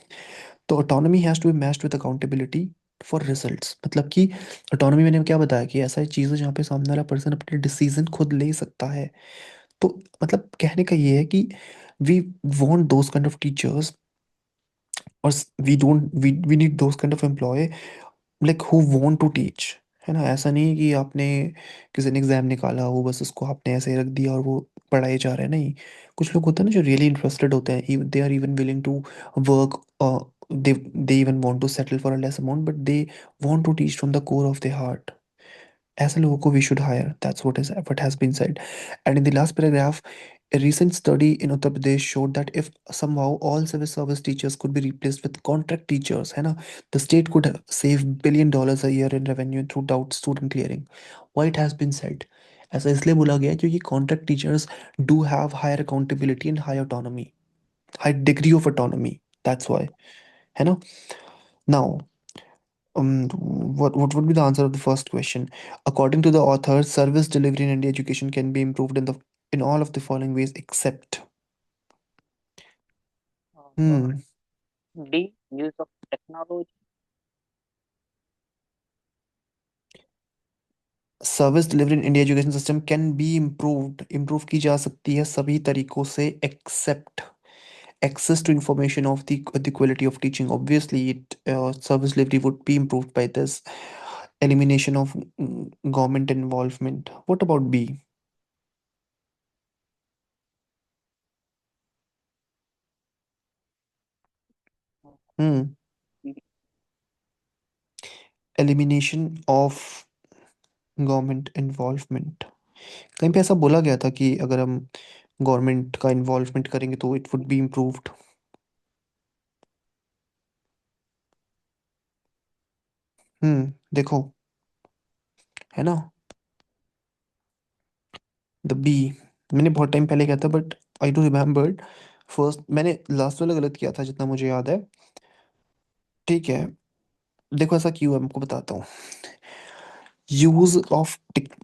तो autonomy has to be matched with accountability for results. मतलब कि ऑटोनॉमी मैंने क्या बताया कि ऐसा चीज़ है जहाँ पे सामने वाला पर्सन अपने डिसीजन खुद ले सकता है। तो मतलब कहने का ये है कि we want those kind of teachers, और we need those kind of employ like who want to teach, है ना? ऐसा नहीं है कि आपने किसी ने एग्जाम निकाला, वो बस उसको आपने ऐसे ही रख दिया और वो पढ़ाई जा रहा है, नहीं। कुछ लोग होते हैं ना जो रियली इंटरेस्टेड होते हैं, they are even willing to work, they even want to settle for a less amount, but they want to teach from the core of their heart. ऐसे लोगों को we should hire. That's what has been said. And in the last paragraph, a recent study in Uttar Pradesh showed that if somehow all civil service teachers could be replaced with contract teachers, है ना, the state could save $1 billion a year in revenue through doubt student clearing. Why it has been said? ऐसा इसलिए बोला गया है क्योंकि contract teachers do have higher accountability and high autonomy, high degree of autonomy. That's why, है ना? Now, what would be the answer of the first question? According to the author, service delivery in India education can be improved in all of the following ways except. Uh, Hmm. D, use of technology. Service delivery in India education system can be improve की जा सकती है सभी तरीकों से accept access to information of the quality of teaching. Obviously it service delivery would be improved by this elimination of government involvement. What about B? Hmm. D, Elimination of government involvement. कहीं पे ऐसा बोला गया था कि अगर हम government का इन्वॉल्वमेंट करेंगे तो इट वुड बी इम्प्रूव्ड। देखो, है ना? द बी मैंने बहुत टाइम पहले किया था, but I do remember first मैंने लास्ट वाला गलत किया था जितना मुझे याद है। ठीक है, देखो ऐसा क्यों है, आपको बताता हूँ। यूज ऑफ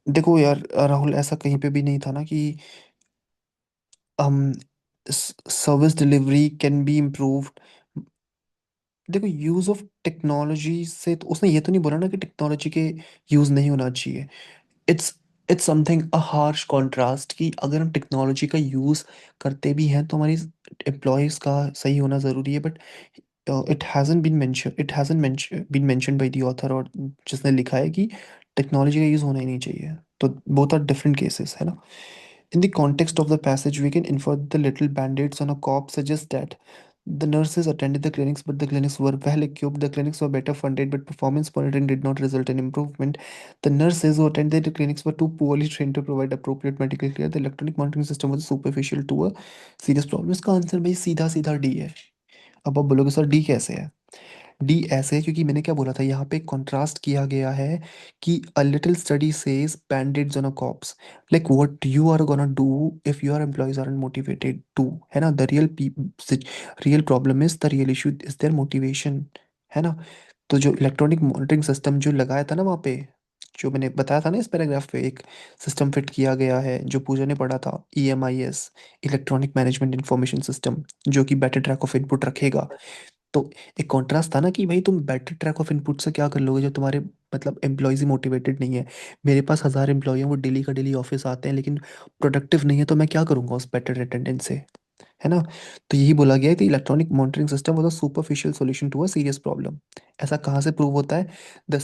देखो यार राहुल, ऐसा कहीं पे भी नहीं था ना कि um service delivery can be improved. देखो यूज ऑफ टेक्नोलॉजी से तो उसने ये तो नहीं बोला ना कि टेक्नोलॉजी के यूज नहीं होना चाहिए। It's it's something a harsh contrast कि अगर हम टेक्नोलॉजी का यूज करते भी हैं तो हमारी एम्प्लॉयज का सही होना जरूरी है, but it hasn't been mention by the author, और जिसने लिखा है कि टेक्नोलॉजी का यूज होना ही नहीं चाहिए। तो बोथ आर डिफरेंट केसेस है ना। In the context of the passage, we can infer the little band-aids on a corpse suggest that the nurses attended the clinics, but the clinics were well equipped. The clinics were better funded, but performance monitoring did not result in improvement. The nurses who attended the clinics were too poorly trained to provide appropriate medical care. The electronic monitoring system was superficial to a serious problem. इसका answer भाई सीधा सीधा D है। अब आप बोलोगे sir D कैसे है? डी ऐसे है क्योंकि मैंने क्या बोला था, यहाँ पे कंट्रास्ट किया गया है कि a little study says bandaids on a corpse, like what you are gonna do if your employees are motivated to, है ना। The real problem is the real issue is their motivation, है ना। तो जो इलेक्ट्रॉनिक मॉनिटरिंग सिस्टम जो लगाया था ना वहाँ पे, जो मैंने बताया था ना इस पैराग्राफ पे, एक सिस्टम फिट किया गया है जो पूजा ने पढ़ा था, EMIS, electronic management information system, जो कि बेटर ट्रैक ऑफ इनपुट रखेगा। तो एक कॉन्ट्रास्ट था ना कि भाई तुम बेटर ट्रैक ऑफ इनपुट से क्या कर लोगे जो तुम्हारे मतलब एम्प्लॉयज ही मोटिवेटेड नहीं है। मेरे पास 1000 एम्प्लॉय हैं, वो डेली का डेली ऑफिस आते हैं लेकिन प्रोडक्टिव नहीं है, तो मैं क्या करूंगा उस बेटर अटेंडेंस से, है ना। तो यही बोला गया है कि electronic monitoring system was a superficial solution to a serious problem. ऐसा कहाँ से प्रूव होता है? The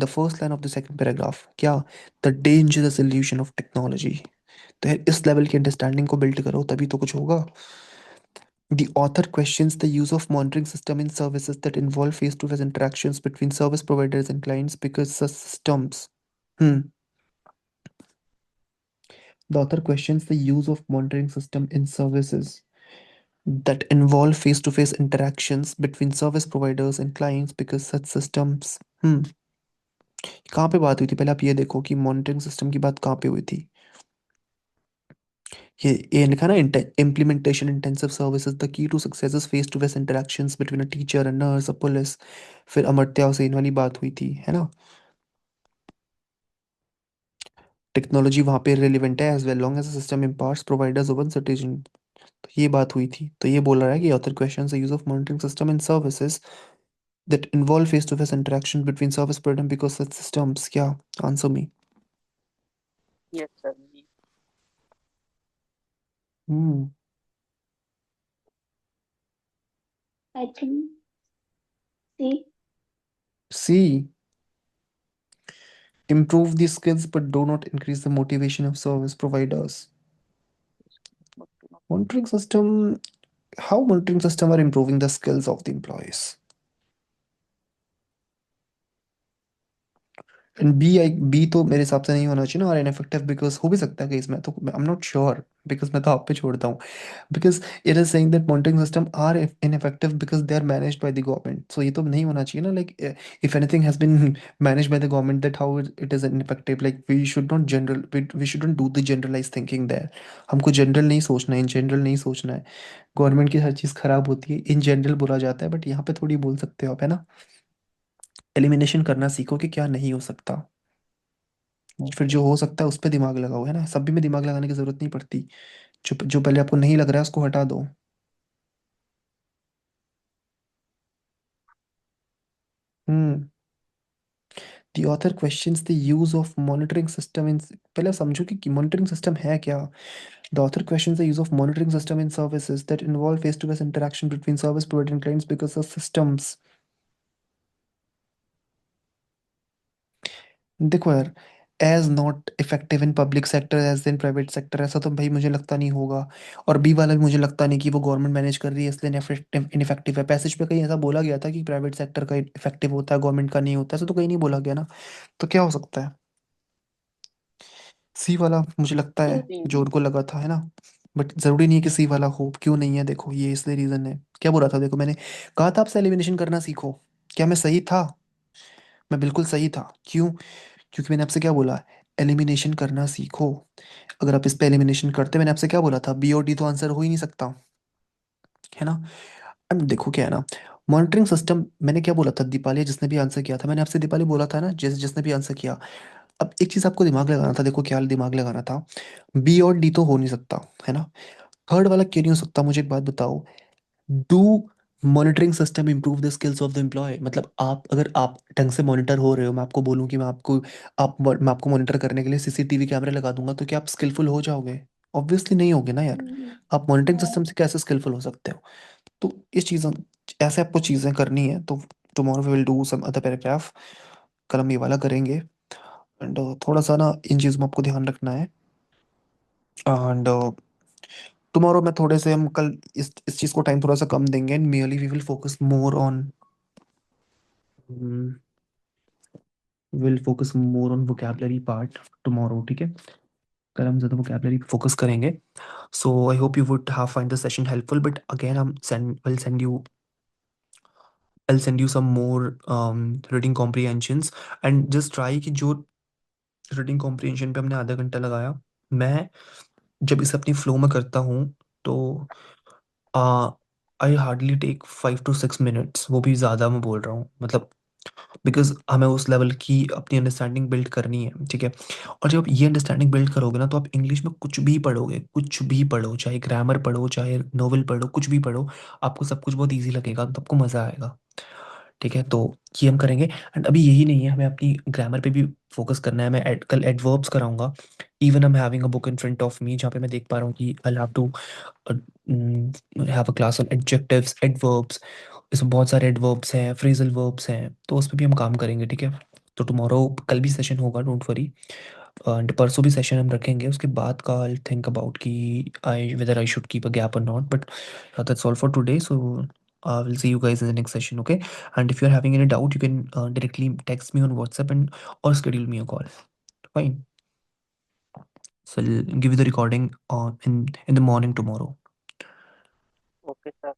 first line of the second paragraph, क्या? The dangerous illusion of technology. तो यार इस लेवल की अंडरस्टैंडिंग को बिल्ड करो तभी तो कुछ होगा। The author questions the use of monitoring system in services that involve face-to-face interactions between service providers and clients because such systems. Hmm. The author questions the use of monitoring system in services that involve face-to-face interactions between service providers and clients because such systems. Hmm. कहाँ पे बात हुई थी? पहले आप ये देखो कि मॉनिटरिंग सिस्टम की बात कहाँ पे हुई थी। ये लिखा ना, implementation intensive services the key to success is face to face interactions between a teacher, a nurse, a police। फिर अमर्त्या हुसैन वाली बात हुई थी, है ना। टेक्नोलॉजी वहाँ पे रिलेवेंट है as well long as system imparts providers over citizen. तो ये बात हुई थी। तो ये बोल रहा है कि author question the use of monitoring system in services that involve face to face interaction between service provider because such systems, क्या? Answer me. Yes, sir. Hmm. I think C. C, improve the skills but do not increase the motivation of service providers। Monitoring system, how monitoring system are improving the skills of the employees? And be तो मेरे हिसाब से नहीं होना चाहिए ना, और ineffective because हो भी सकता है कि इसमें तो I am not sure, because मैं तो आप पे छोड़ता हूँ। Because it is saying that monitoring system are ineffective because they are managed by the government. So ये तो नहीं होना चाहिए ना, like if anything has been managed by the government that how it is ineffective. Like we should not we shouldn't do the generalize thinking there. हमको general नहीं सोचना है, इन जनरल नहीं सोचना है। गवर्नमेंट की हर चीज़ खराब होती है, इन जनरल बोला जाता है, बट यहाँ पे थोड़ी बोल सकते हो आप, है ना। एलिमिनेशन करना सीखो कि क्या नहीं हो सकता, फिर जो हो सकता है उस पे दिमाग लगाओ, है ना। सभी में दिमाग लगाने की जरूरत नहीं पड़ती। जो जो पहले आपको नहीं लग रहा है उसको हटा दो। Hmm. The author questions the use of monitoring system in, पहले आप समझो कि मॉनिटरिंग सिस्टम है क्या। The author questions the use of monitoring system in services that involve face to face interaction between service provider and clients because of systems. देखो यार, as not effective in public sector as in private sector, ऐसा तो भाई मुझे लगता नहीं होगा। और बी वाला भी मुझे लगता नहीं कि वो गवर्नमेंट मैनेज कर रही है इसलिए इनफेक्टिव है। पैसेज पे कहीं ऐसा बोला गया था कि प्राइवेट सेक्टर का इफेक्टिव होता है, गवर्नमेंट का नहीं होता, ऐसा तो कहीं नहीं बोला गया ना। तो क्या हो सकता है? सी वाला मुझे लगता है C. जो उनको लगा था, है ना। बट जरूरी नहीं है कि सी वाला हो, क्यों नहीं है देखो, ये इसलिए रीजन है। क्या बोला था देखो, मैंने कहा था आपसे एलिमिनेशन करना सीखो। क्या मैं सही था? मैं बिल्कुल सही था। क्यों? क्योंकि मैंने आपसे क्या बोला? एलिमिनेशन करना सीखो। अगर आप इस पे एलिमिनेशन करते, मैंने आपसे क्या बोला था, बी और डी तो आंसर हो ही नहीं सकता, है ना। अब देखो क्या है ना, मॉनिटरिंग सिस्टम, मैंने क्या बोला था दीपाली, जिसने भी आंसर किया था, मैंने आपसे दीपाली बोला था ना, जिसने भी आंसर किया। अब एक चीज आपको दिमाग लगाना था, देखो क्या दिमाग लगाना था, बी और डी तो हो नहीं सकता, है ना। थर्ड वाला क्यों नहीं हो सकता, मुझे एक बात बताओ। Do monitoring system improve the skills of the employee, मतलब आप, अगर आप ढंग से मॉनिटर हो रहे हो, मैं आपको बोलूँ कि मैं आपको मॉनिटर करने के लिए सीसीटीवी कैमरे लगा दूंगा, तो क्या आप स्किलफुल हो जाओगे? ऑब्वियसली नहीं होगे ना यार। हम्म, आप मॉनिटरिंग हाँ। सिस्टम से कैसे स्किलफुल हो सकते हो? तो इस चीज़ों, ऐसे आपको चीज़ें करनी है, तो tomorrow we will do some other paragraph, कल हम ये वाला करेंगे। एंड थोड़ा सा ना इन चीज़ों में आपको ध्यान रखना है। एंड टुमारो में थोड़े से हम कल इस चीज़ को टाइम थोड़ा सा कम देंगे, and merely we will focus more on, will focus more on vocabulary part tomorrow, ठीक है। कल हम ज़्यादा वोकैबलरी पे फोकस करेंगे। So I hope you would have find the session helpful, but again हम send will send you, I'll send you some more reading comprehensions, and just try कि जो रीडिंग कॉम्प्रिहेंशन पे हमने आधा घंटा लगाया, मैं जब इसे अपनी फ्लो में करता हूँ, तो I hardly take 5 to 6 minutes, वो भी ज़्यादा मैं बोल रहा हूँ, मतलब बिकॉज हमें उस लेवल की अपनी अंडरस्टैंडिंग बिल्ड करनी है, ठीक है। और जब आप ये अंडरस्टैंडिंग बिल्ड करोगे ना, तो आप इंग्लिश में कुछ भी पढ़ोगे, कुछ भी पढ़ो, चाहे ग्रामर पढ़ो, चाहे नोवेल पढ़ो, कुछ भी पढ़ो, आपको सब कुछ बहुत ईजी लगेगा, तो आपको मज़ा आएगा, ठीक है। तो ये हम करेंगे। एंड अभी यही नहीं है, हमें अपनी ग्रामर पे भी फोकस करना है। मैं कल एडवर्ब्स कराऊंगा। Even I am having a book in front of me, जहाँ पे मैं देख पा रहा हूँ कि I have to have a class on adjectives, adverbs. इसमें बहुत सारे एडवर्ब्स हैं, फ्रेजल वर्ब्स हैं, तो उस पर भी हम काम करेंगे, ठीक है। तो टुमारो कल भी सेशन होगा, डोंट वरी। एंड परसों भी सेशन हम रखेंगे, उसके बाद का आई थिंक अबाउट कि I whether I should keep a gap or not, but that's all for today. So we'll see you guys in the next session, okay? And if you're having any doubt, you can directly text me on WhatsApp and or schedule me a call. Fine. So I'll give you the recording in the morning tomorrow. Okay, sir.